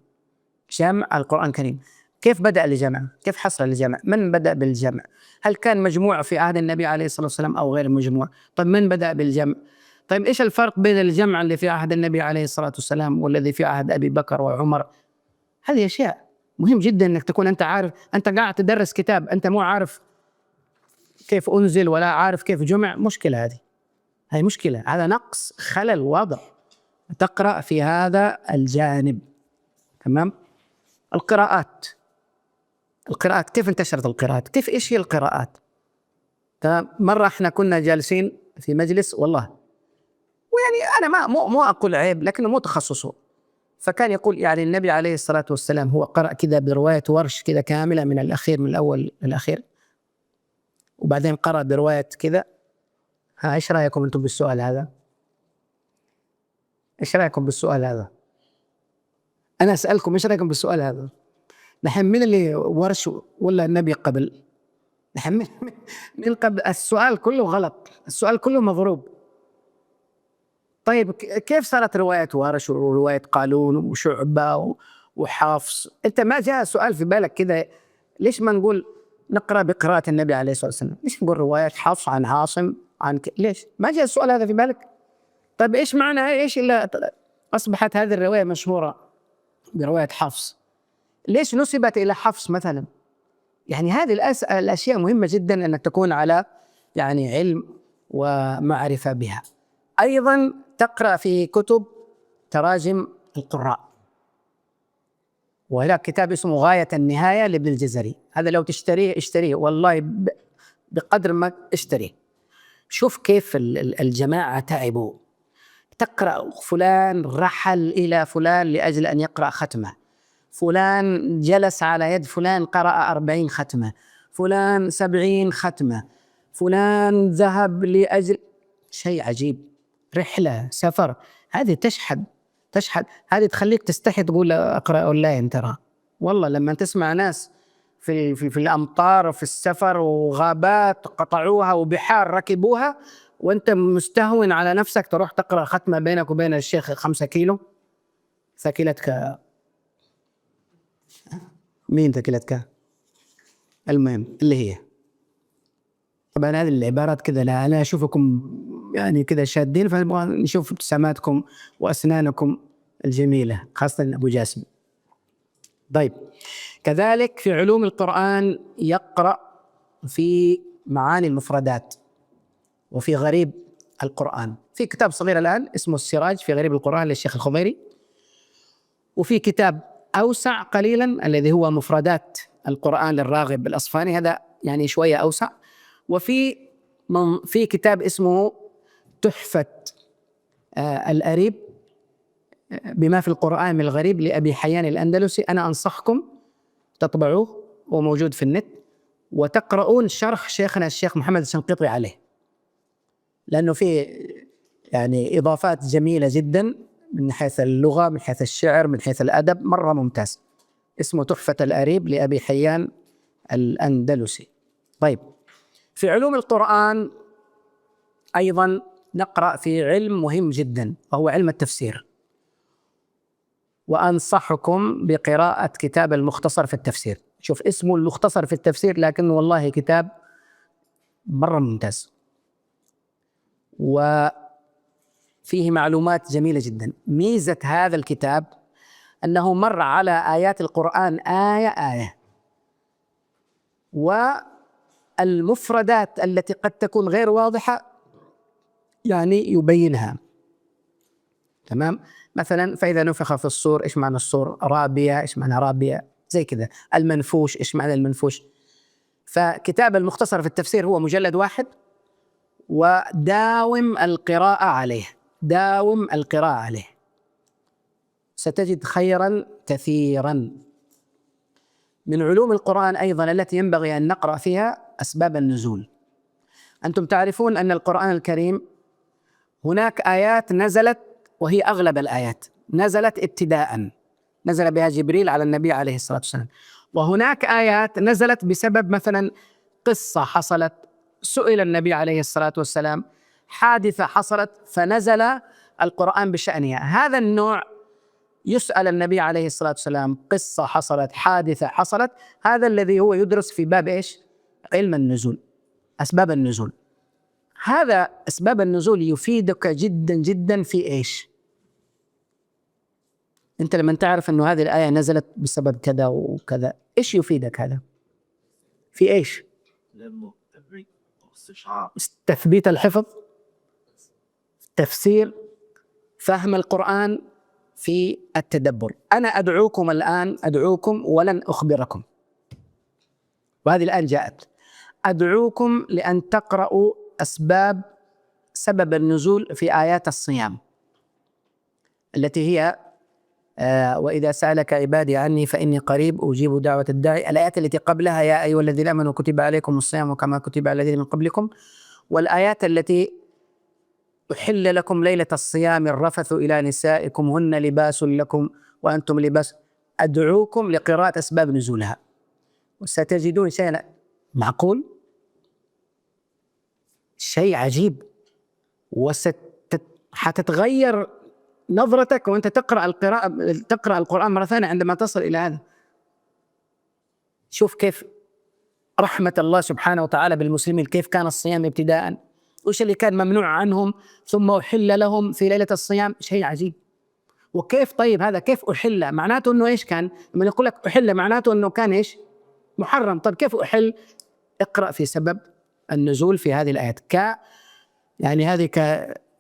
جمع القرآن الكريم، كيف بدأ الجمع؟ كيف حصل الجمع؟ من بدأ بالجمع؟ هل كان مجموع في عهد النبي عليه الصلاة والسلام أو غير مجموع؟ طيب من بدأ بالجمع؟ طيب إيش الفرق بين الجمع اللي في عهد النبي عليه الصلاة والسلام والذي في عهد أبي بكر وعمر؟ هذه أشياء مهم جدا أنك تكون أنت عارف. أنت قاعد تدرس كتاب أنت مو عارف كيف أنزل ولا عارف كيف جمع، مشكلة هذه مشكلة، هذا نقص، خلل واضح. تقرأ في هذا الجانب. تمام. القراءات كيف انتشرت القراءات؟ كيف إيش هي القراءات؟ تمام. مرة احنا كنا جالسين في مجلس والله، ويعني أنا مو أقول عيب لكنه مو تخصصه، فكان يقول يعني النبي عليه الصلاة والسلام هو قرأ كذا برواية ورش كذا كاملة من الأخير من الأول للأخير، وبعدين قرأ برواية كذا. إيش رأيكم أنتم بالسؤال هذا؟ إيش رأيكم بالسؤال هذا؟ أنا أسألكم إيش رأيكم بالسؤال هذا؟ نحن من اللي ورش ولا النبي قبل؟ نحن من قبل. السؤال كله غلط، السؤال كله مضروب. طيب كيف صارت رواية ورش ورواية قالون وشعبة وحافص؟ أنت ما جاء سؤال في بالك كذا؟ ليش ما نقول نقرأ بقراءة النبي عليه الصلاة والسلام؟ ليش نقول رواية حفص عن عاصم ليش ما جاء السؤال هذا في بالك؟ طيب إيش معنى إيش إلا أصبحت هذه الرواية مشهورة برواية حفص؟ ليش نسبت إلى حفص مثلا؟ يعني هذه الأشياء مهمة جدا أنك تكون على يعني علم ومعرفة بها. أيضا تقرأ في كتب تراجم القراء، وهناك كتاب اسمه غاية النهاية لابن الجزري، هذا لو تشتريه اشتريه والله بقدر ما اشتريه. شوف كيف الجماعة تعبوا. تقرأ فلان رحل إلى فلان لأجل أن يقرأ ختمة، فلان جلس على يد فلان قرأ 40 ختمة، فلان 70 ختمة، فلان ذهب لأجل شيء عجيب، رحلة سفر. هذه تشحد هذه تخليك تستحي تقول أقرأ أونلاين. ترى والله لما تسمع ناس في الأمطار وفي السفر وغابات قطعوها وبحار ركبوها وأنت مستهون على نفسك تروح تقرأ ختمة بينك وبين الشيخ 5 كيلو، ثقلتك مين ثقلتك؟ المهم اللي هي طبعا هذه العبارات كذا، لا أنا أشوفكم يعني كذا شادين فنبغى نشوف ابتساماتكم وأسنانكم الجميلة خاصة أبو جاسم. طيب كذلك في علوم القرآن يقرأ في معاني المفردات وفي غريب القرآن. في كتاب صغير الآن اسمه السراج في غريب القرآن للشيخ الخضيري، وفي كتاب أوسع قليلا الذي هو مفردات القرآن للراغب الأصفهاني، هذا يعني شوية أوسع. وفي في كتاب اسمه تحفة الأريب بما في القرآن من الغريب لأبي حيان الأندلسي، أنا أنصحكم تطبعوه وموجود في النت وتقرؤون شرح شيخنا الشيخ محمد الشنقيطي عليه، لأنه فيه يعني إضافات جميلة جدا من حيث اللغة من حيث الشعر من حيث الأدب، مرة ممتاز. اسمه تحفة الأريب لأبي حيان الأندلسي. طيب في علوم القرآن أيضا نقرأ في علم مهم جدا وهو علم التفسير، وأنصحكم بقراءة كتاب المختصر في التفسير. شوف اسمه المختصر في التفسير لكن والله كتاب مرة ممتاز وفيه معلومات جميلة جدا. ميزة هذا الكتاب أنه مر على آيات القرآن آية آية، والمفردات التي قد تكون غير واضحة يعني يبينها. تمام. مثلا فإذا نفخ في الصور إيش معنى الصور؟ رابية، إيش معنى رابية؟ زي كذا. المنفوش إيش معنى المنفوش؟ فكتاب المختصر في التفسير هو مجلد واحد، وداوم القراءة عليه، داوم القراءة عليه ستجد خيرا كثيرا. من علوم القرآن أيضا التي ينبغي أن نقرأ فيها أسباب النزول. أنتم تعرفون أن القرآن الكريم هناك آيات نزلت وهي أغلب الآيات نزلت ابتداء، نزل بها جبريل على النبي عليه الصلاة والسلام. وهناك آيات نزلت بسبب مثلا قصة حصلت، سئل النبي عليه الصلاة والسلام، حادثة حصلت فنزل القرآن بشأنها. هذا النوع يسأل النبي عليه الصلاة والسلام، قصة حصلت، حادثة حصلت، هذا الذي هو يدرس في باب إيش؟ علم النزول، أسباب النزول. هذا أسباب النزول يفيدك جدا جدا في إيش؟ أنت لما تعرف أنه هذه الآية نزلت بسبب كذا وكذا، إيش يفيدك هذا؟ في إيش؟ تثبيت الحفظ، تفسير، فهم القرآن، في التدبر. أنا أدعوكم الآن، أدعوكم ولن أخبركم، وهذه الآن جاءت، أدعوكم لأن تقرأوا سبب النزول في آيات الصيام التي هي وإذا سألك عبادي عني فإني قريب أجيب دعوة الداعي. الآيات التي قبلها يا أيها الذين آمنوا كتب عليكم الصيام كما كتب على الذين من قبلكم، والآيات التي أحل لكم ليلة الصيام الرفث إلى نسائكم هن لباس لكم وأنتم لباس. أدعوكم لقراءة أسباب نزولها، وستجدون شيئا معقول، شيء عجيب، حتتغير نظرتك وأنت تقرأ القرآن مرة ثانية عندما تصل إلى هذا. شوف كيف رحمة الله سبحانه وتعالى بالمسلمين، كيف كان الصيام ابتداء، وش اللي كان ممنوع عنهم ثم أحل لهم في ليلة الصيام، شيء عجيب. وكيف طيب هذا كيف أحل؟ معناته أنه إيش كان؟ لما يقول لك أحل معناته أنه كان إيش؟ محرم. طيب كيف أحل؟ اقرأ في سبب النزول في هذه الآيات يعني هذه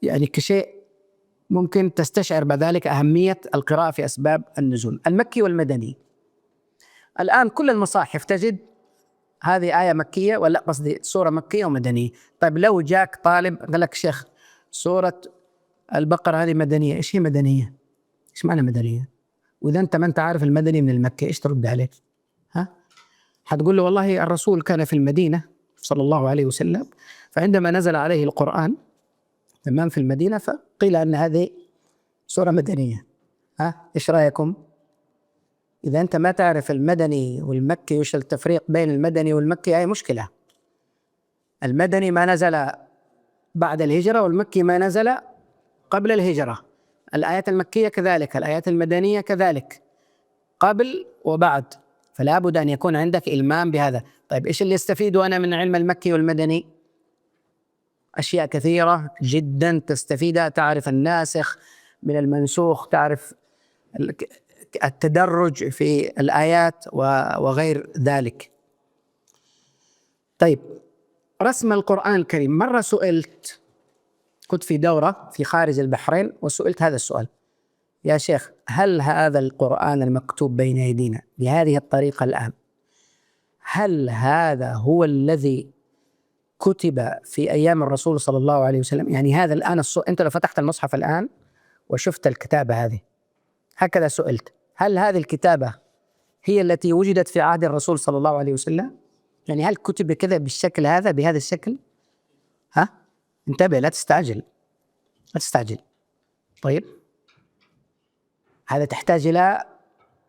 يعني كشيء ممكن تستشعر بذلك أهمية القراءة في أسباب النزول المكي والمدني. الآن كل المصاحف تجد هذه آية مكية، ولا قصدي سورة مكية ومدنية. طيب لو جاك طالب قال لك شيخ سورة البقرة هذه مدنية، إيش هي مدنية؟ إيش معنى مدنية؟ وإذا أنت ما أنت عارف المدني من المكي إيش ترد عليه؟ حتقول له والله الرسول كان في المدينة صلى الله عليه وسلم، فعندما نزل عليه القرآن تمام في المدينة فقيل أن هذه سورة مدنية. إيش رأيكم؟ إذا أنت ما تعرف المدني والمكي وش التفريق بين المدني والمكي هي مشكلة. المدني ما نزل بعد الهجرة، والمكي ما نزل قبل الهجرة. الآيات المكية كذلك، الآيات المدنية كذلك، قبل وبعد، فلا بد أن يكون عندك إلمام بهذا. طيب إيش اللي استفيده أنا من علم المكي والمدني؟ أشياء كثيرة جدا تستفيدها، تعرف الناسخ من المنسوخ، تعرف التدرج في الآيات وغير ذلك. طيب رسم القرآن الكريم، مرة سئلت، كنت في دورة في خارج البحرين وسئلت هذا السؤال، يا شيخ هل هذا القرآن المكتوب بين يدينا بهذه الطريقة الآن، هل هذا هو الذي كتب في أيام الرسول صلى الله عليه وسلم؟ يعني هذا الآن أنت لو فتحت المصحف الآن وشفت الكتابة هذه، هكذا سئلت، هل هذه الكتابة هي التي وجدت في عهد الرسول صلى الله عليه وسلم؟ يعني هل كتب كذا بالشكل هذا بهذا الشكل؟ انتبه، لا تستعجل، لا تستعجل. طيب هذا تحتاج إلى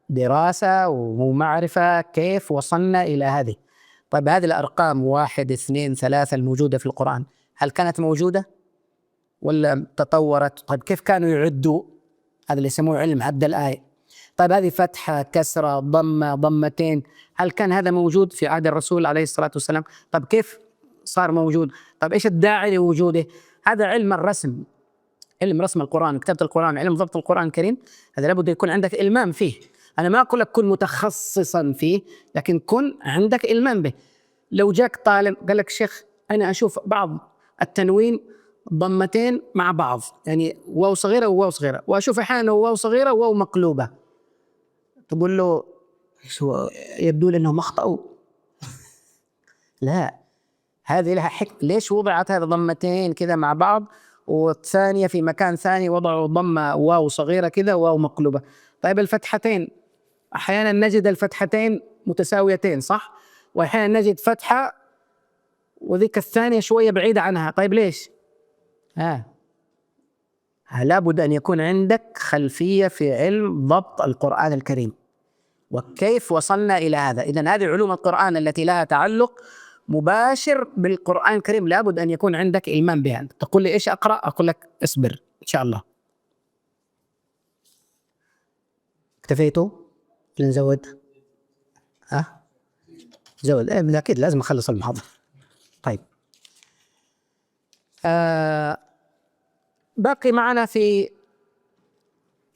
دراسة ومعرفة كيف وصلنا إلى هذه. طيب هذه الأرقام 1 2 3 الموجودة في القرآن هل كانت موجودة ولا تطورت؟ طيب كيف كانوا يعدوا؟ هذا اللي يسموه علم عد الآية. طيب هذه فتحة كسرة ضمة ضمتين، هل كان هذا موجود في عهد الرسول عليه الصلاة والسلام؟ طيب كيف صار موجود؟ طيب إيش الداعي لوجوده؟ هذا علم الرسم، علم رسم القرآن، كتابة القرآن، علم ضبط القرآن الكريم، هذا لابد يكون عندك إلمام فيه. أنا ما أقول لك كن متخصصا فيه، لكن كن عندك إلمام به. لو جاك طالب قال لك شيخ أنا أشوف بعض التنوين ضمتين مع بعض، يعني واو صغيرة وواو صغيرة، وأشوف أحيانا واو صغيرة وواو مقلوبة، تقول له يبدو لي أنهم أخطأوا. لا، هذه لها حكمة، ليش وضعت هذه ضمتين كذا مع بعض والثانية في مكان ثاني وضعوا ضمة واو صغيرة كذا واو مقلوبة؟ طيب الفتحتين أحيانا نجد الفتحتين متساويتين صح، وأحيانا نجد فتحة وذيك الثانية شوية بعيدة عنها. طيب ليش؟ لابد أن يكون عندك خلفية في علم ضبط القرآن الكريم وكيف وصلنا إلى هذا. إذن هذه علوم القرآن التي لها تعلق مباشر بالقرآن الكريم لابد أن يكون عندك إلمام بها. تقول لي إيش أقرأ؟ أقول لك اصبر إن شاء الله. اكتفيتوا؟ نزود؟ زود؟ أكيد لازم أخلص المحاضرة. طيب باقي معنا في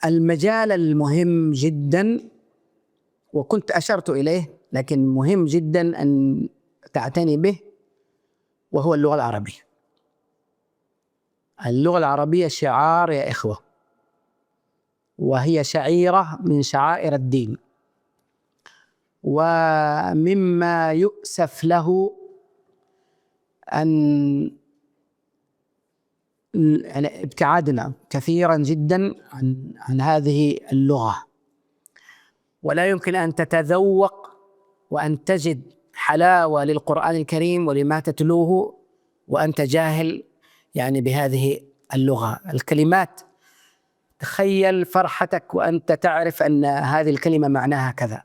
المجال المهم جدا وكنت أشرت إليه لكن مهم جدا أن تعتني به، وهو اللغة العربية. اللغة العربية شعار يا إخوة، وهي شعيرة من شعائر الدين، ومما يؤسف له أن يعني ابتعادنا كثيرا جدا عن هذه اللغة، ولا يمكن أن تتذوق وأن تجد حلاوة للقرآن الكريم ولما تتلوه وأنت جاهل يعني بهذه اللغة. الكلمات، تخيل فرحتك وأنت تعرف أن هذه الكلمة معناها كذا.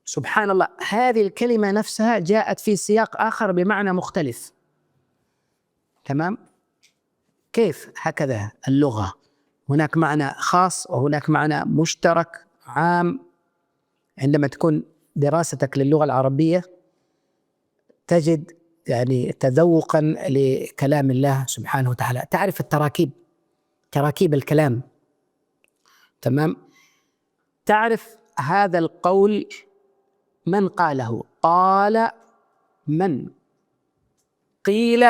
سبحان الله، هذه الكلمة نفسها جاءت في سياق آخر بمعنى مختلف. تمام؟ كيف؟ هكذا اللغة، هناك معنى خاص وهناك معنى مشترك عام. عندما تكون دراستك للغة العربية تجد يعني تذوقا لكلام الله سبحانه وتعالى، تعرف التراكيب، تراكيب الكلام. تمام؟ تعرف هذا القول من قاله، قال من، قيل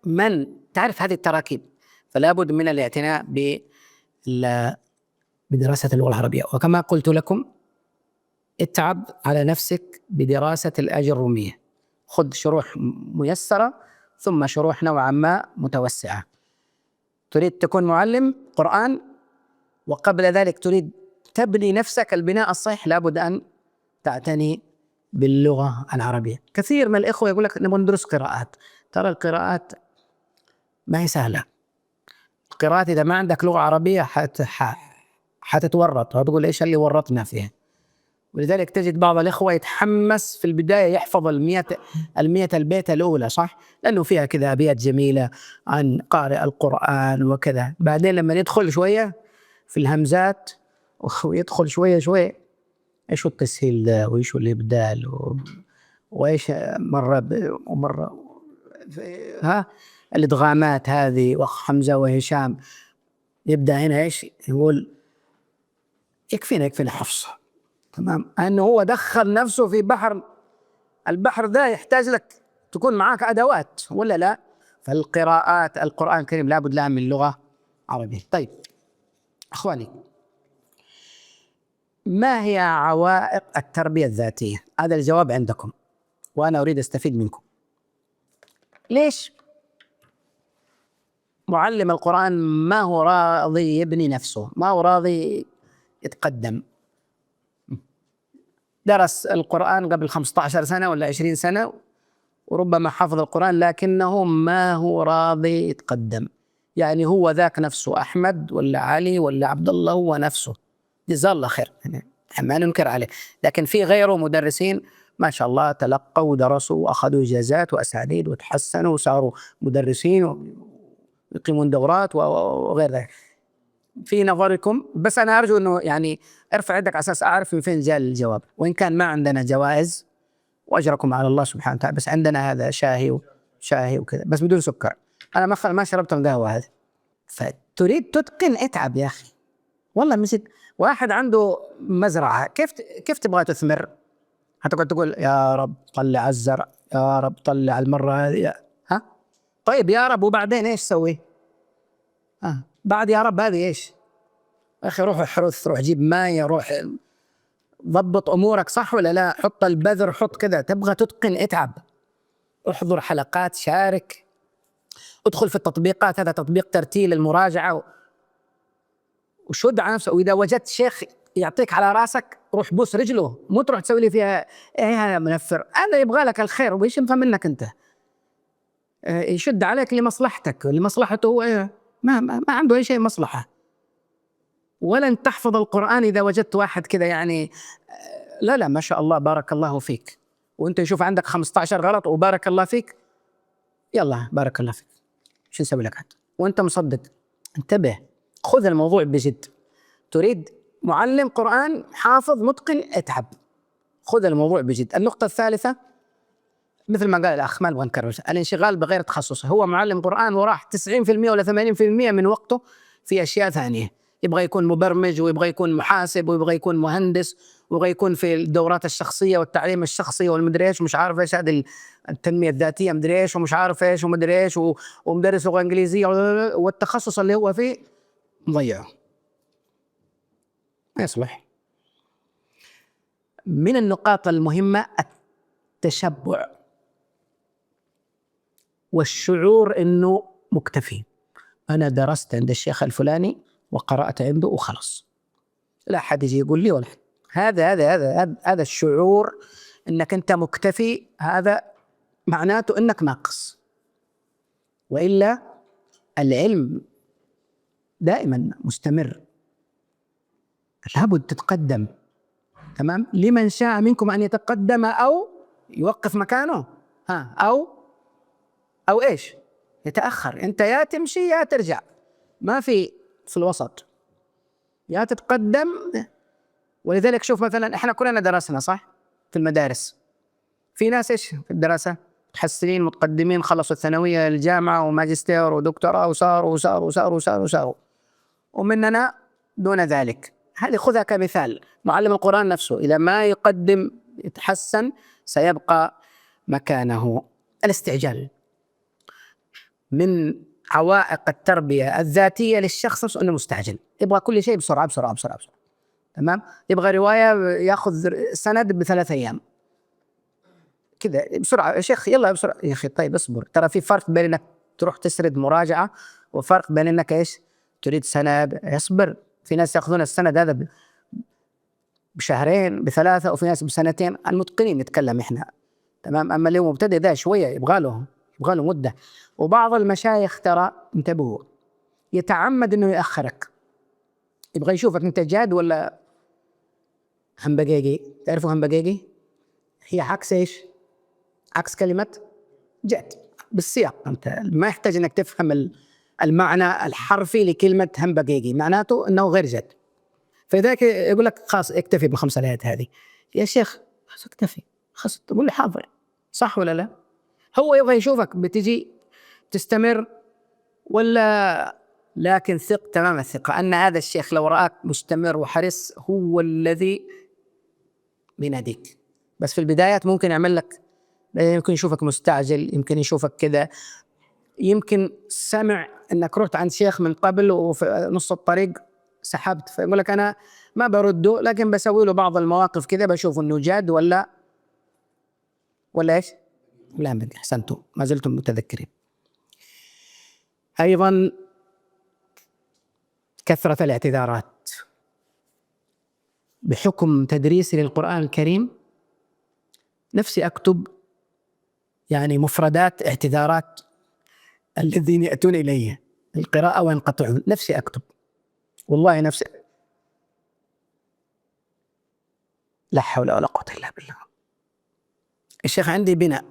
من، تعرف هذه التراكيب. فلا بد من الاعتناء بدراسة اللغة العربية. وكما قلت لكم اتعب على نفسك بدراسة الأجرومية، خذ شروح ميسرة ثم شروح نوعا ما متوسعة. تريد تكون معلم قرآن وقبل ذلك تريد تبني نفسك البناء الصحيح، لابد أن تعتني باللغة العربية. كثير من الإخوة يقول لك نبغى ندرس قراءات. ترى القراءات ما هي سهلة. القراءات إذا ما عندك لغة عربية حتتورط وتقول إيش اللي ورطنا فيه. ولذلك تجد بعض الإخوة يتحمس في البداية يحفظ المئة البيت الأولى، صح؟ لأنه فيها كذا أبيات جميلة عن قارئ القرآن وكذا. بعدين لما يدخل شوية في الهمزات ويدخل شوية إيش التسهيل ده وإيش الإبدال وإيش مرة الإدغامات هذه وحمزة وهشام، يبدأ هنا إيش يقول يكفينا حفص. تمام؟ أنه هو دخل نفسه في بحر، البحر ده يحتاج لك تكون معاك أدوات ولا لا؟ فالقراءات القرآن الكريم لابد لها من لغة عربية. طيب أخواني، ما هي عوائق التربية الذاتية؟ هذا الجواب عندكم وأنا أريد أستفيد منكم. ليش معلم القرآن ما هو راضي يبني نفسه، ما هو راضي يتقدم؟ درس القرآن قبل 15 سنة ولا 20 سنة وربما حفظ القرآن لكنه ما هو راضي يتقدم. يعني هو ذاك نفسه أحمد ولا علي ولا عبد الله، هو نفسه، جزاه الله خير، ما ننكر عليه. لكن في غيره مدرسين ما شاء الله تلقوا ودرسوا وأخذوا إجازات وأسانيد وتحسنوا وصاروا مدرسين ويقيمون دورات وغير ذلك. في نظركم، بس أنا أرجو أنه يعني ارفع يدك على أساس أعرف من فين جاء الجواب، وإن كان ما عندنا جوائز وأجركم على الله سبحانه وتعالى، بس عندنا هذا شاهي وكذا بس بدون سكر. أنا ما شربت القهوة هذه. فتريد تتقن، اتعب يا أخي. والله مثل واحد عنده مزرعة، كيف تبغى تثمر؟ هتقعد تقول يا رب طلع الزرع، يا رب طلع المرة هذه، ها؟ طيب يا رب وبعدين إيش سوي؟ بعد يا رب هذه إيش؟ أخي روح احرث، روح جيب ماء، روح ضبط أمورك، صح ولا لا؟ حط البذر، حط كذا. تبغى تتقن، اتعب، احضر حلقات، شارك، ادخل في التطبيقات. هذا تطبيق ترتيل المراجعة وشد على نفسك. وإذا وجدت شيخ يعطيك على راسك روح بوس رجله، مو تروح تسوي لي فيها إيه منفر. أنا يبغى لك الخير ويش ينفع منك أنت؟ يشد عليك لمصلحتك، لمصلحته هو إيه؟ ما عنده أي شيء مصلحة. ولن تحفظ القرآن إذا وجدت واحد كذا يعني لا ما شاء الله بارك الله فيك، وأنت يشوف عندك 15 غلط وبارك الله فيك، يلا بارك الله فيك، شو نسوي لك أنت وأنت مصدق؟ انتبه، خذ الموضوع بجد. تريد معلم قرآن حافظ متقن، اتعب، خذ الموضوع بجد. النقطة الثالثة مثل ما قال الأخ ما نبغى نكرر، الانشغال بغير تخصصه. هو معلم قرآن وراح 90% ولا 80% من وقته في أشياء ثانية، يبغى يكون مبرمج ويبغى يكون محاسب ويبغى يكون مهندس ويبغى يكون في الدورات الشخصية والتعليم الشخصي والمدري ايش ومش عارف ايش، هذه التنمية الذاتية مدري ايش ومش عارف ايش ومدري ايش ومدرس لغة إنجليزية، والتخصص اللي هو فيه مضيعه، ما يصلح. من النقاط المهمة التشبع والشعور إنه مكتفي، أنا درست عند الشيخ الفلاني وقرأت عنده وخلص، لا حد يجي يقول لي ولا حد. هذا الشعور إنك أنت مكتفي، هذا معناته إنك ناقص. وإلا العلم دائما مستمر، لابد تتقدم. تمام؟ لمن شاء منكم أن يتقدم أو يوقف مكانه، أو إيش يتأخر. أنت يا تمشي يا ترجع، ما في الوسط، يا تتقدم. ولذلك شوف مثلا إحنا كلنا درسنا صح في المدارس، في ناس إيش في الدراسة متحسنين متقدمين، خلصوا الثانوية الجامعة وماجستير ودكتوراه وصاروا ومننا دون ذلك. هذه خذها كمثال. معلم القرآن نفسه إذا ما يقدم يتحسن سيبقى مكانه. الاستعجال من عوائق التربية الذاتية للشخص، أنه مستعجل، يبغى كل شيء بسرعة بسرعة بسرعة بسرعة. تمام؟ يبغى رواية يأخذ سند ب3 أيام كذا بسرعة، يا شيخ يلا بسرعة. يا أخي طيب اصبر، ترى في فرق بين أنك تروح تسرد مراجعة وفرق بين أنك إيش تريد سند. اصبر، في ناس يأخذون السند هذا بشهرين ب3، وفي ناس بسنتين، المتقنين نتكلم إحنا. تمام؟ أما اللي هو مبتدئ ده شوية يبغى له مدة. وبعض المشايخ ترى انتبهوا يتعمد إنه يأخرك، يبغى يشوفك أنت جاد ولا همبقيقي. تعرفوا همبقيقي؟ هي عكس إيش؟ عكس كلمة جاد بالسياق. أنت ما يحتاج أنك تفهم المعنى الحرفي لكلمة همبقيقي، معناته أنه غير جاد. فذاك يقول لك خلاص اكتفي ب5 آيات هذه. يا شيخ خلاص اكتفي، خلاص تقول لي حاضر، صح ولا لا؟ هو يبغى يشوفك بتجي تستمر ولا. لكن ثق تمام الثقة أن هذا الشيخ لو رآك مستمر وحرص هو الذي بيناديك. بس في البدايات ممكن يعمل لك، يمكن يشوفك مستعجل، يمكن يشوفك كذا، يمكن سمع أنك رحت عند شيخ من قبل وفي نص الطريق سحبت، فيقول لك أنا ما برده لكن بسوي له بعض المواقف كذا بشوف أنه جاد ولا إيش. لا بدي، أحسنتم ما زلتم متذكرين. أيضا كثرة الاعتذارات. بحكم تدريسي للقرآن الكريم نفسي أكتب يعني مفردات اعتذارات الذين يأتون إلي القراءة وينقطعون، نفسي أكتب والله نفسي. لا حول ولا قوة إلا بالله. الشيخ عندي بناء،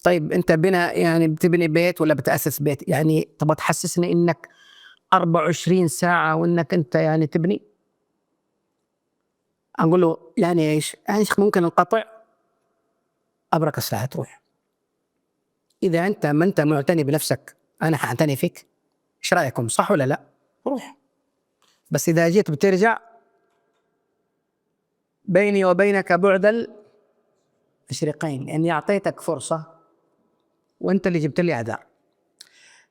طيب أنت بناء يعني بتبني بيت ولا بتأسس بيت؟ يعني تبغى تحسسني إنك 24 ساعة وإنك أنت يعني تبني؟ أقول له يعني إيش؟ يعني ممكن انقطع أبرك الساعة تروح. إذا أنت ما أنت معتني بنفسك أنا حأعتني فيك. إيش رأيكم، صح ولا لا؟ روح. بس إذا جيت بترجع بيني وبينك بعد المشرقين، لأني أعطيتك فرصة وأنت اللي جبت لي أعذار.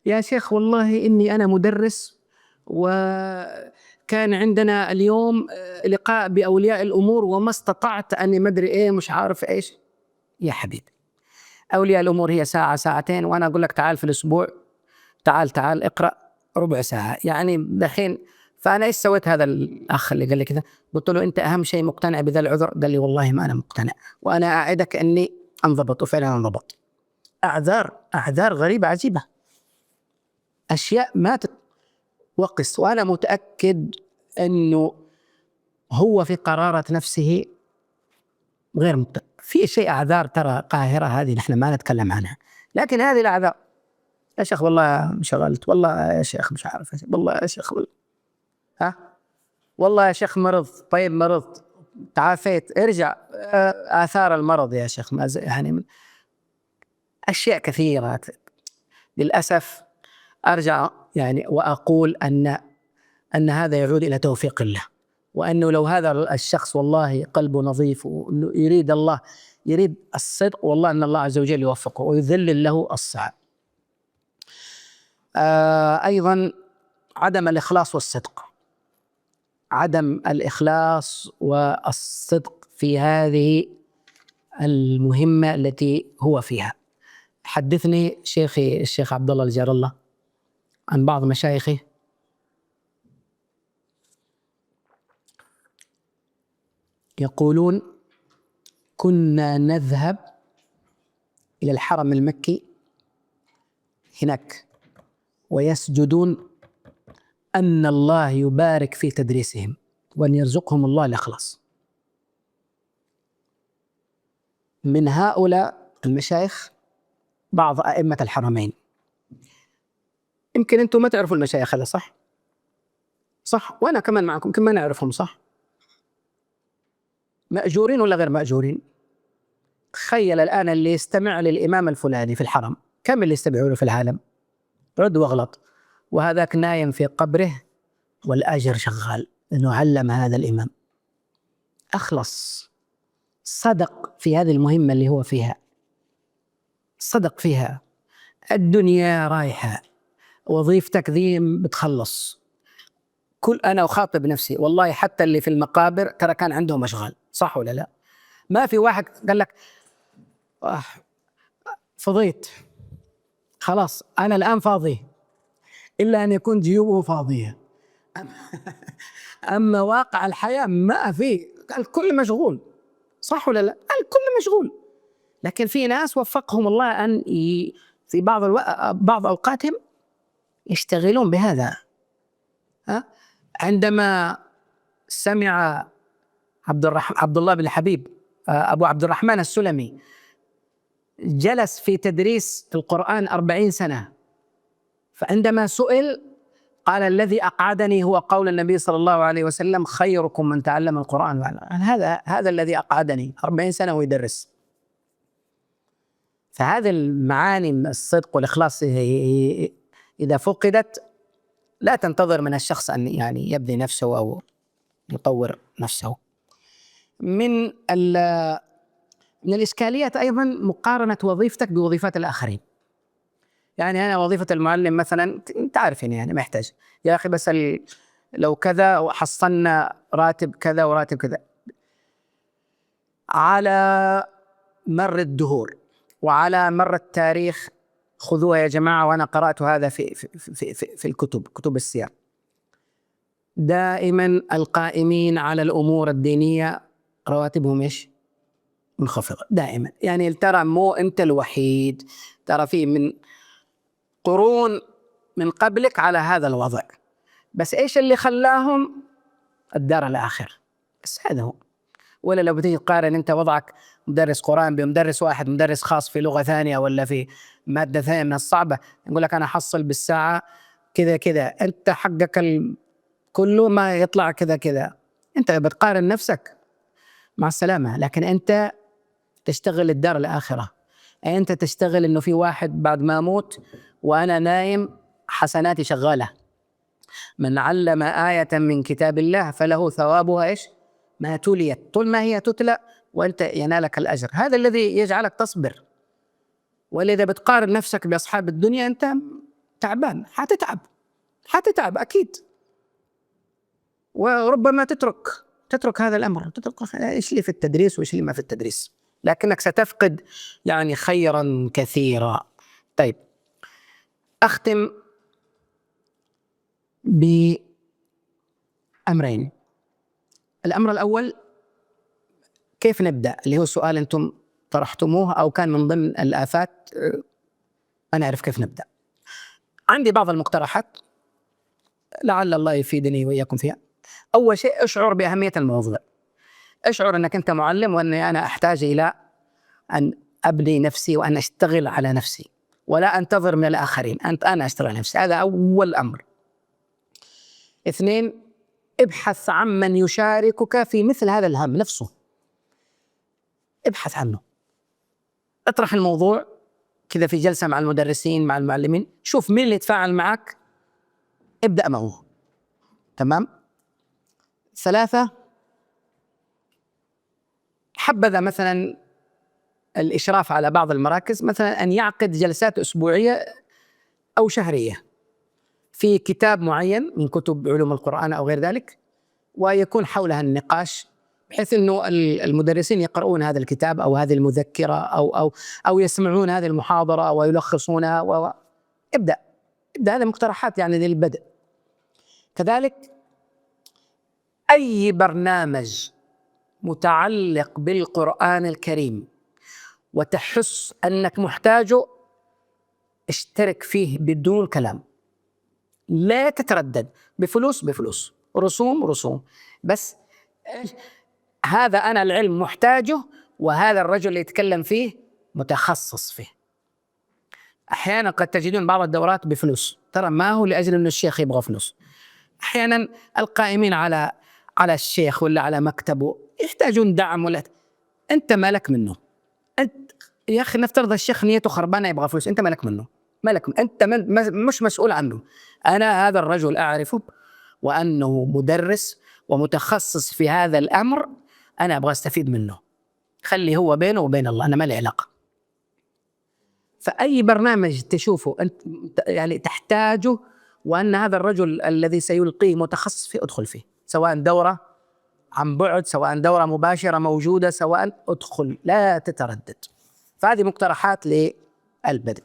يا شيخ والله إني أنا مدرس وكان عندنا اليوم لقاء بأولياء الأمور وما استطعت أني مدري إيه مش عارف إيش. يا حبيبي أولياء الأمور هي ساعة ساعتين، وأنا أقول لك تعال في الأسبوع، تعال اقرأ ربع ساعة يعني دحين. فأنا إيش سويت؟ هذا الأخ اللي قال لي كذا قلت له أنت أهم شيء مقتنع بذا العذر؟ قال لي والله ما أنا مقتنع، وأنا أعدك أني أنضبط. وفعلا أنضبط. أعذار غريبة عجيبة، أشياء ما وقس. وأنا متأكد أنه هو في قرارة نفسه غير في شيء أعذار ترى قاهرة، هذه نحن ما نتكلم عنها، لكن هذه الأعذار، يا شيخ والله انشغلت، والله يا شيخ مش عارف، والله يا شيخ والله يا شيخ مرض. طيب مرض، تعافيت، ارجع. آثار المرض يا شيخ يعني أشياء كثيرة للأسف. أرجع يعني وأقول أن هذا يعود إلى توفيق الله، وأنه لو هذا الشخص والله قلبه نظيف وأنه يريد الله، يريد الصدق، والله أن الله عز وجل يوفقه ويذلل له الصعب. أيضا عدم الإخلاص والصدق، عدم الإخلاص والصدق في هذه المهمة التي هو فيها. حدثني شيخي الشيخ عبد الله الجار الله عن بعض مشايخه يقولون: كنا نذهب إلى الحرم المكي هناك ويسجدون أن الله يبارك في تدريسهم وأن يرزقهم الله الإخلاص. من هؤلاء المشايخ بعض أئمة الحرمين. يمكن أنتم ما تعرفوا المشايخ هذا، صح؟ وأنا كمان معكم يمكن ما نعرفهم، صح؟ مأجورين ولا غير مأجورين؟ تخيل الآن اللي يستمع للإمام الفلاني في الحرم، كم اللي يستمعوا له في العالم؟ رد واغلط. وهذاك نايم في قبره والأجر شغال إنه علم هذا الإمام. أخلص، صدق في هذه المهمة اللي هو فيها، صدق فيها. الدنيا رايحة، وظيفتك ذي بتخلص. أنا أخاطب نفسي والله، حتى اللي في المقابر ترى كان عندهم أشغال، صح ولا لا؟ ما في واحد قال لك فضيت خلاص أنا الآن فاضي، إلا أن يكون جيوبه فاضية. أما واقع الحياة ما في، الكل مشغول، صح ولا لا؟ الكل مشغول. لكن في ناس وفقهم الله أن في بعض أوقاتهم يشتغلون بهذا. عندما سمع عبد الله بن حبيب أبو عبد الرحمن السلمي جلس في تدريس القرآن 40 سنة، فعندما سئل قال: الذي أقعدني هو قول النبي صلى الله عليه وسلم: خيركم من تعلم القرآن وعلمه. هذا الذي أقعدني 40 سنة ويدرس. فهذه المعاني من الصدق والإخلاص إذا فقدت لا تنتظر من الشخص أن يعني يبذل نفسه أو يطور نفسه. من الإشكاليات أيضا مقارنة وظيفتك بوظيفات الآخرين. يعني أنا وظيفة المعلم مثلا أنت عارف يعني محتاج يا أخي بس لو كذا وحصلنا راتب كذا وراتب كذا. على مر الدهور وعلى مر التاريخ، خذوها يا جماعة، وأنا قرأت هذا في كتب السير، دائما القائمين على الأمور الدينية رواتبهم إيش؟ منخفضة دائما. يعني ترى مو أنت الوحيد، ترى في من قرون من قبلك على هذا الوضع، بس إيش اللي خلاهم؟ الدار الآخر، بس هذا هو. ولا لو بتيجي تقارن أنت وضعك مدرس قرآن بمدرس واحد مدرس خاص في لغة ثانية ولا في مادة ثانية من الصعبة، يقول لك أنا حصل بالساعة كذا كذا، أنت حقك كله ما يطلع كذا كذا. أنت بتقارن نفسك مع السلامة. لكن أنت تشتغل الدار الآخرة، أنت تشتغل إنه في واحد بعد ما أموت وأنا نايم حسناتي شغالة. من علم آية من كتاب الله فله ثوابها إيش؟ ما تليت، طول ما هي تتلى وأنت ينالك الأجر. هذا الذي يجعلك تصبر. ولذا بتقارن نفسك بأصحاب الدنيا أنت تعبان، حتتعب أكيد، وربما تترك هذا الأمر، تترك إيش اللي في التدريس وإيش اللي ما في التدريس، لكنك ستفقد يعني خيرا كثيرا. طيب، أختم بأمرين. الأمر الأول، كيف نبدأ؟ اللي هو سؤال أنتم طرحتموه أو كان من ضمن الآفات، أنا أعرف كيف نبدأ. عندي بعض المقترحات لعل الله يفيدني وإياكم فيها. أول شيء اشعر بأهمية الموضوع، اشعر أنك أنت معلم وأني أنا أحتاج إلى أن أبني نفسي وأن أشتغل على نفسي ولا أنتظر من الآخرين، أنا أشتغل على نفسي. هذا أول أمر. 2، ابحث عن من يشاركك في مثل هذا الهم نفسه، ابحث عنه، اطرح الموضوع كذا في جلسة مع المدرسين مع المعلمين، شوف مين اللي يتفاعل معك، ابدأ معه. تمام. 3، حبذا مثلا الإشراف على بعض المراكز مثلا أن يعقد جلسات أسبوعية أو شهرية في كتاب معين من كتب علوم القرآن أو غير ذلك، ويكون حولها النقاش، بحيث أنه المدرسين يقرؤون هذا الكتاب أو هذه المذكرة أو يسمعون هذه المحاضرة ويلخصونها. ابدأ. هذه مقترحات يعني للبدء. كذلك أي برنامج متعلق بالقرآن الكريم وتحس أنك محتاجه اشترك فيه بدون كلام، لا تتردد، بفلوس، رسوم، بس هذا أنا العلم محتاجه وهذا الرجل اللي يتكلم فيه متخصص فيه. أحيانا قد تجدون بعض الدورات بفلوس، ترى ما هو لأجل أن الشيخ يبغى فلوس، أحيانا القائمين على الشيخ ولا على مكتبه يحتاجون دعم، ولا أنت مالك منه. أنت يا أخي نفترض الشيخ نيته خربانة يبغى فلوس، أنت مالك منه، أنت مش مسؤول عنه. أنا هذا الرجل أعرفه وأنه مدرس ومتخصص في هذا الأمر، أنا أبغى أستفيد منه، خلي هو بينه وبين الله، أنا ما لي علاقة. فأي برنامج تشوفه أنت يعني تحتاجه وأن هذا الرجل الذي سيلقيه متخصص فيه ادخل فيه، سواء دورة عن بعد، سواء دورة مباشرة موجودة، سواء ادخل، لا تتردد. فهذه مقترحات للبدء.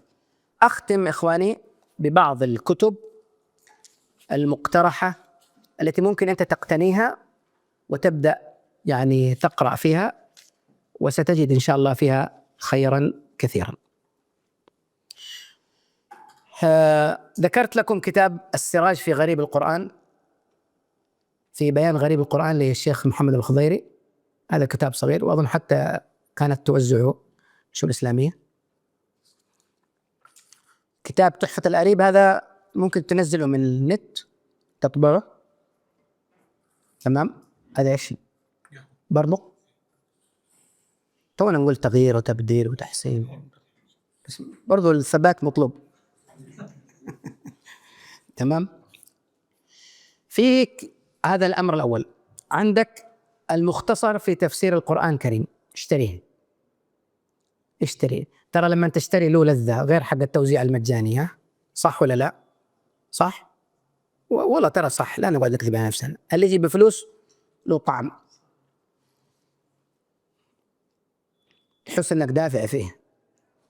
أختم إخواني ببعض الكتب المقترحة التي ممكن أنت تقتنيها وتبدأ يعني تقرأ فيها، وستجد إن شاء الله فيها خيرا كثيرا. ذكرت لكم كتاب السراج في غريب القرآن، في بيان غريب القرآن للشيخ محمد الخضيري. هذا كتاب صغير وأظن حتى كانت توزعه الشؤون الإسلامية. كتاب تحفة الأريب هذا ممكن تنزله من النت تطبعه. تمام. هذا إيش برضو تونا نقول تغيير وتبديل وتحسين، بس برضو الثبات مطلوب. تمام. فيك هذا الأمر الأول. عندك المختصر في تفسير القرآن الكريم، اشتريه. ترى لما تشتري له لذة غير حق التوزيع المجاني، صح ولا لا؟ صح؟ والله ترى صح، لا نقعد نكذب على نفسنا. اللي يجي بفلوس له طعم، تحس انك دافع فيه،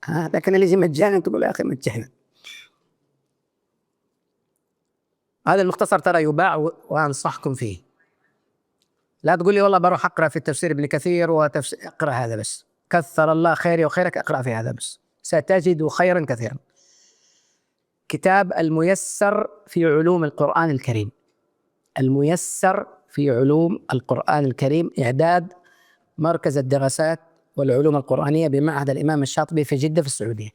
لكن اللي يجي مجانا تقول يا اخي مجانا. هذا المختصر ترى يباع وانصحكم فيه. لا تقول لي والله بروح اقرا في تفسير ابن كثير اقرا هذا بس، كثر الله خيري وخيرك، اقرا في هذا بس ستجد خيرا كثيرا. كتاب الميسر في علوم القرآن الكريم، الميسر في علوم القرآن الكريم، إعداد مركز الدراسات والعلوم القرآنية بمعهد الإمام الشاطبي في جدة في السعودية.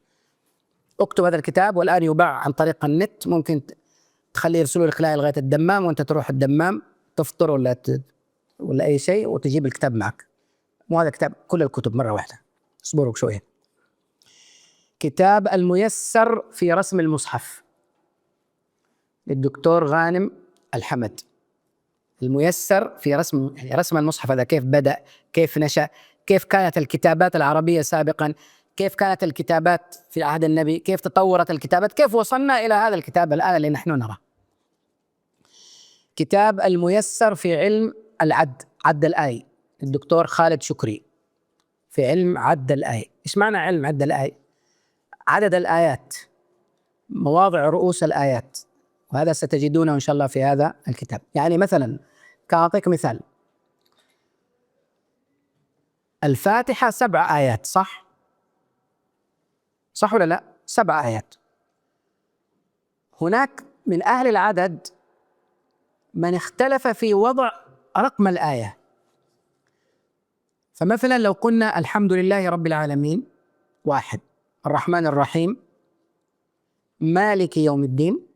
اكتب هذا الكتاب، والآن يباع عن طريق النت، ممكن تخليه يرسلوا لك لغاية الدمام وأنت تروح الدمام تفطر ولا أي شيء وتجيب الكتاب معك. وهذا كتاب كل الكتب مرة واحدة، اصبروا شوية. كتاب الميسر في رسم المصحف للدكتور غانم الحمد. الميسر في رسم المصحف، هذا كيف بدأ، كيف نشأ، كيف كانت الكتابات العربية سابقا، كيف كانت الكتابات في عهد النبي، كيف تطورت الكتابات، كيف وصلنا إلى هذا الكتاب الآن اللي نحن نرى. كتاب الميسر في علم عد الآي الدكتور خالد شكري، في علم عد الآي. إيش معنى علم عد الآي؟ عدد الآيات، مواضع رؤوس الآيات، وهذا ستجدونه إن شاء الله في هذا الكتاب. يعني مثلا كأعطيك مثال، الفاتحة 7 آيات، صح ولا لا؟ 7 آيات. هناك من أهل العدد من اختلف في وضع رقم الآية. فمثلا لو قلنا الحمد لله رب العالمين 1، الرحمن الرحيم، مالك يوم الدين،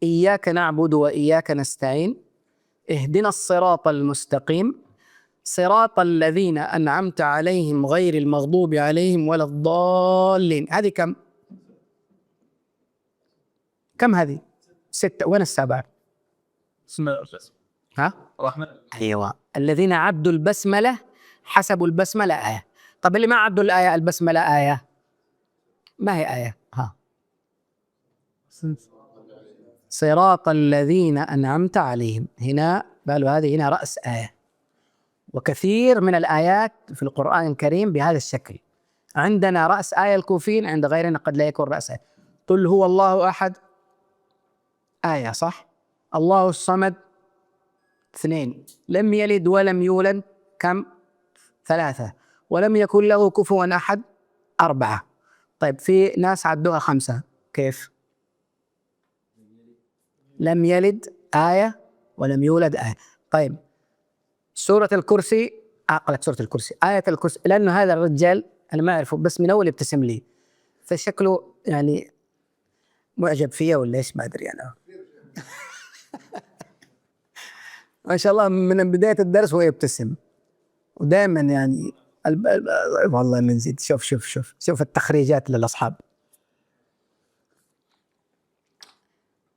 إياك نعبد وإياك نستعين، اهدنا الصراط المستقيم، صراط الذين أنعمت عليهم غير المغضوب عليهم ولا الضالين. هذه كم هذه؟ 6. وين السابعة؟ ها؟ أيوة، الذين عدوا البسملة حسبوا البسملة آية. طب اللي ما عدوا الآية البسملة آية، ما هي آية؟ ها، صراط الذين أنعمت عليهم. هنا قالوا هذه هنا رأس آية. وكثير من الآيات في القرآن الكريم بهذا الشكل. عندنا رأس آية الكوفيين، عند غيرنا قد لا يكون رأس آية. قل هو الله أحد آية، صح؟ الله الصمد 2، لم يلد ولم يولد كم؟ 3، ولم يكن له كفوا أحد 4. طيب في ناس عدوها 5، كيف؟ لم يلد آية ولم يولد آية. طيب سورة الكرسي، قالت سورة الكرسي، آية الكرسي، لأنه هذا الرجال أنا ما أعرفه بس من أول يبتسم لي، فشكله يعني معجب فيا ولا إيش ما أدري أنا. ما شاء الله من بداية الدرس وهو يبتسم، ودائما يعني والله من زيد. شوف التخريجات للأصحاب.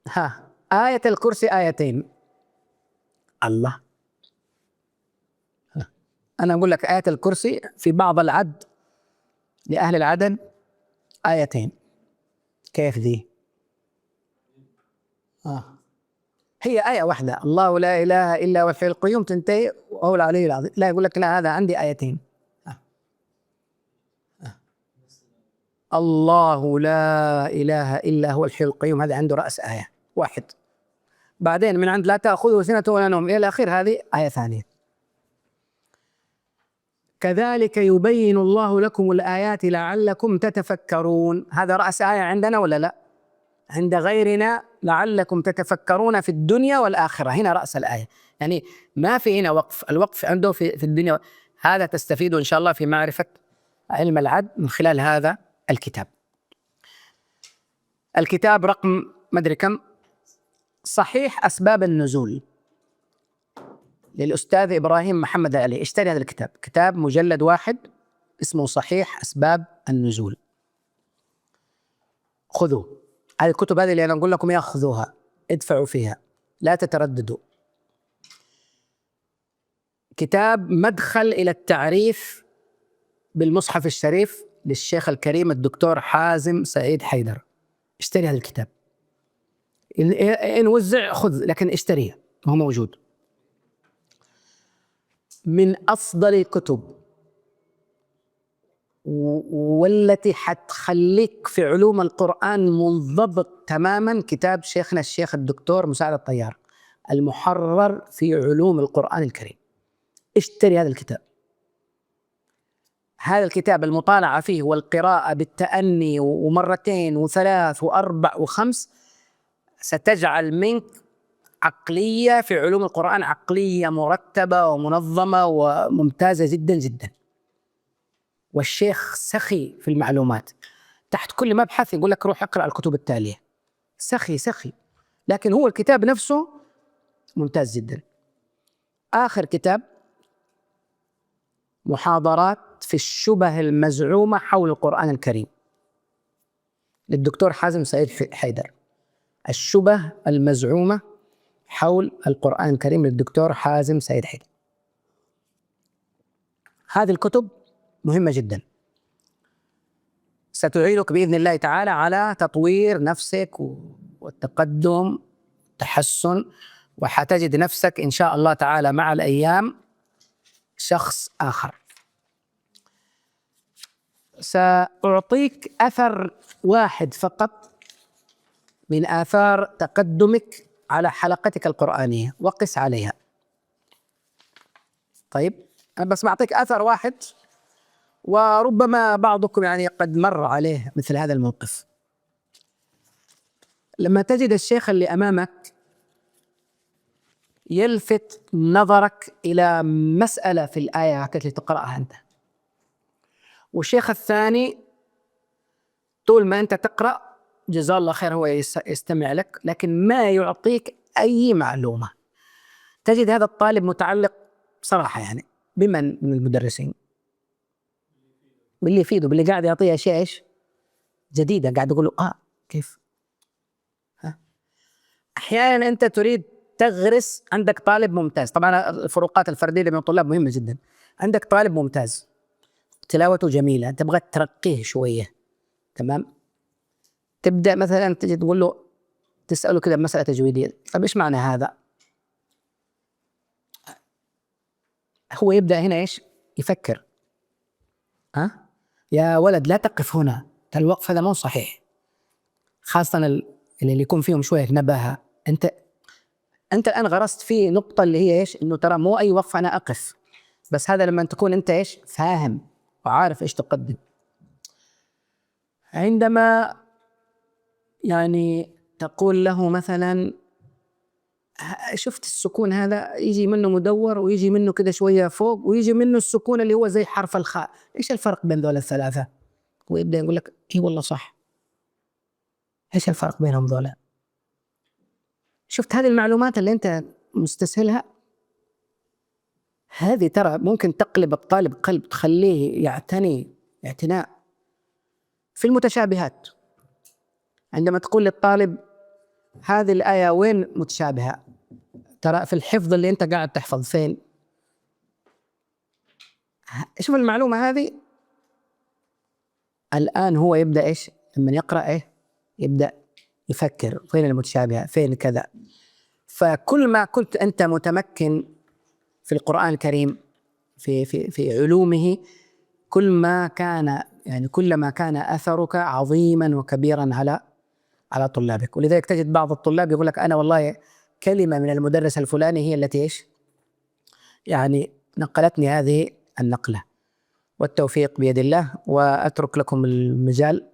ها، آية الكرسي 2. الله، أنا أقول لك آية الكرسي في بعض العد لأهل العدن 2. كيف ذي؟ هي آية واحدة، الله لا إله إلا هو الحي القيوم، تنتهي وهو العلي العظيم. لا، يقول لك لا، هذا عندي 2. الله لا إله إلا هو الحي القيوم، هذا عنده رأس آية 1. بعدين من عند لا تأخذه سنة ولا نوم إلى الأخير، هذه آية ثانية. كذلك يبين الله لكم الآيات لعلكم تتفكرون، هذا رأس آية عندنا ولا لا؟ عند غيرنا لعلكم تتفكرون في الدنيا والآخرة، هنا رأس الآية. يعني ما في هنا وقف، الوقف عنده في الدنيا. هذا تستفيد إن شاء الله في معرفة علم العد من خلال هذا الكتاب. الكتاب رقم مدري كم، صحيح أسباب النزول، للأستاذ إبراهيم محمد علي. اشتري هذا الكتاب، كتاب مجلد 1 اسمه صحيح أسباب النزول، خذوا هذه الكتب، هذه اللي أنا أقول لكم يأخذوها، ادفعوا فيها، لا تترددوا. كتاب مدخل إلى التعريف بالمصحف الشريف للشيخ الكريم الدكتور حازم سعيد حيدر. اشتري هذا الكتاب، إن وزع خذ، لكن اشتريه، هو موجود. من أفضل الكتب والتي حتخليك في علوم القرآن منضبط تماما، كتاب شيخنا الشيخ الدكتور مساعد الطيار، المحرر في علوم القرآن الكريم. اشتري هذا الكتاب. هذا الكتاب المطالعة فيه والقراءة بالتأني ومرتين وثلاث وأربع وخمس ستجعل منك عقلية في علوم القرآن، عقلية مرتبة ومنظمة وممتازة جدا جدا. والشيخ سخي في المعلومات، تحت كل مبحث يقول لك روح اقرأ الكتب التالية، سخي، لكن هو الكتاب نفسه ممتاز جدا. آخر كتاب محاضرات في الشبه المزعومة حول القرآن الكريم للدكتور حازم سعيد حيدر، الشبه المزعومة حول القرآن الكريم للدكتور حازم سعيد حيدر. هذه الكتب مهمة جدا، ستعينك بإذن الله تعالى على تطوير نفسك والتقدم تحسن، وحتجد نفسك إن شاء الله تعالى مع الأيام شخص آخر. سأعطيك أثر واحد فقط من آثار تقدمك على حلقتك القرآنية وقس عليها. طيب أنا بس بعطيك أثر واحد، وربما بعضكم يعني قد مر عليه مثل هذا الموقف. لما تجد الشيخ اللي أمامك يلفت نظرك إلى مسألة في الآية اللي تقرأها أنت، والشيخ الثاني طول ما أنت تقرأ جزاه الله خير هو يستمع لك، لكن ما يعطيك أي معلومة. تجد هذا الطالب متعلق بصراحة يعني بمن من المدرسين؟ باللي يفيده، باللي قاعد يعطيه أشياء إيش جديدة، قاعد يقول له كيف. أحيانا أنت تريد تغرس، عندك طالب ممتاز، طبعا الفروقات الفردية بين الطلاب مهمة جدا. عندك طالب ممتاز تلاوته جميلة، تبغى ترقيه شوية، تمام، تبدأ مثلا تجي تقول له، تسأله كذا مسألة تجويدية، طب إيش معنى هذا؟ هو يبدأ هنا إيش يفكر. يا ولد لا تقف هنا، الوقف هذا مو صحيح، خاصة اللي يكون فيهم شوية نباهة. أنت الآن غرست في نقطة اللي هي إيش، إنه ترى مو أي وقف أنا أقف، بس هذا لما تكون أنت إيش فاهم وعارف إيش تقدم. عندما يعني تقول له مثلا شفت السكون هذا يجي منه مدور ويجي منه كده شوية فوق ويجي منه السكون اللي هو زي حرف الخاء، إيش الفرق بين ذولا الثلاثة؟ ويبدأ يقول لك إيه والله صح، إيش الفرق بينهم ذولا؟ شفت هذه المعلومات اللي أنت مستسهلها، هذه ترى ممكن تقلب الطالب قلب، تخليه يعتني اعتناء في المتشابهات. عندما تقول للطالب هذه الآية وين متشابهة، ترى في الحفظ اللي أنت قاعد تحفظ فين، شوف المعلومة هذه. الآن هو يبدأ إيش لما يقرأ يبدأ يفكر فين المتشابهة فين كذا. فكل ما كنت أنت متمكن في القرآن الكريم في علومه، كلما كان أثرك عظيما وكبيرا على طلابك. ولذلك تجد بعض الطلاب يقول لك أنا والله كلمة من المدرس الفلاني هي التي إيش يعني نقلتني هذه النقلة. والتوفيق بيد الله، وأترك لكم المجال